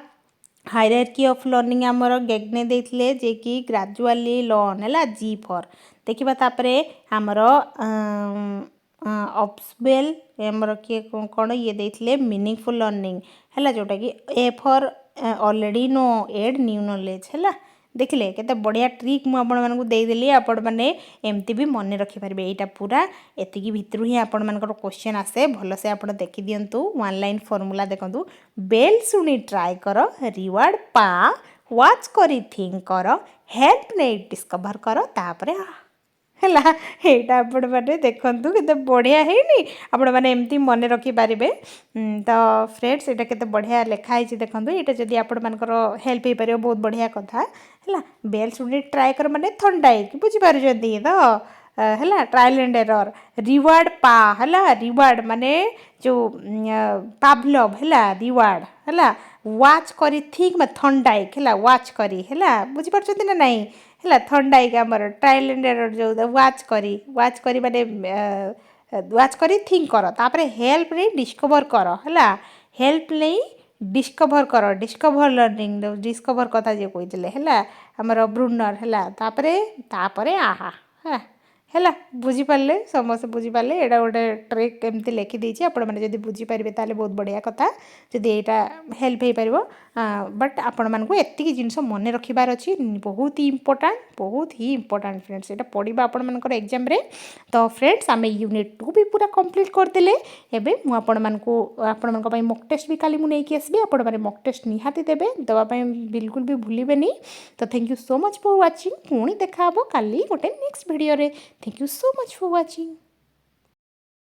हायरार्की ऑफ लर्निंग आमर गेग्ने देथिले जे कि ग्रेजुअली लर्न है जी फॉर देखिबा तापरे आमर ऑब्सवेल आमर किए कौन ये देथिले मीनिंगफुल लर्निंग है जोटा कि A for already know add new knowledge है देखिले केते बढ़िया ट्रिक मु आपण मानकु देइदेली आपण माने एमती भी मन रखि पारबे एटा पूरा एतिकी भितरु ही आपण मानकर क्वेश्चन आसे भलो से आपण देखि दियंतु वन लाइन फार्मूला देखंतु बेल सुनी ट्राई कर रिवार्ड पा वाच करी थिंक कर हेल्प नै डिस्कवर कर तापरे हैला एटा आपण माने देखंतु केते बढ़िया हेनी आपण माने एमती मन रखि पारिबे तो फ्रेंड्स एटा केते बढ़िया लेखा हिची देखंतु एटा जदी आपण मानकर हेल्प हे पारिबो बहुत बढ़िया कथा हैला बेल सुनी ट्राई कर माने थॉर्नडाइक बुझि पारु जदी तो हैला ट्रायल एंड एरर रिवार्ड पा हैला रिवार्ड माने जो पावलोव हैला रिवार्ड हैला वाच करी थिंक में थॉर्नडाइक हैला वाच करी हैला बुझि पारछथि ना नहीं हैला थॉर्नडाइक हमर ट्रायल एंड एरर जो वाच करी माने वाच करी थिंक कर तापरे हेल्प नै डिस्कवर कर हैला हेल्प नै डिस्कवर कर डिस्कवर लर्निंग डिस्कवर कथा जे कहितले हैला हमर ब्रूनर हैला तापरे आहा हैला बुझी पारले समस्त बुझी पारले एटा गोटे ट्रिक एमती लिखि देछि आपण माने जदी बुझी पारबे ताले बहुत बढ़िया कथा जदी एटा हेल्प हे पारिबो बट आपण मानकु एतिकी जिंस मन रखिबार अछि बहुत ही इंपोर्टेंट फ्रेंड्स एटा पढिबा आपण मानकर एग्जाम रे तो फ्रेंड्स आमे यूनिट 2 भी पूरा कंप्लीट कर देले एबे मु आपण मानक पई मॉक टेस्ट भी काली मु नै कि आसबे आपण माने मॉक टेस्ट निहाती देबे दवा पई बिल्कुल भी भूलिबेनी तो thank you so much for watching पुणी देखा हबो काली गोटे नेक्स्ट वीडियो रे Thank you so much for watching.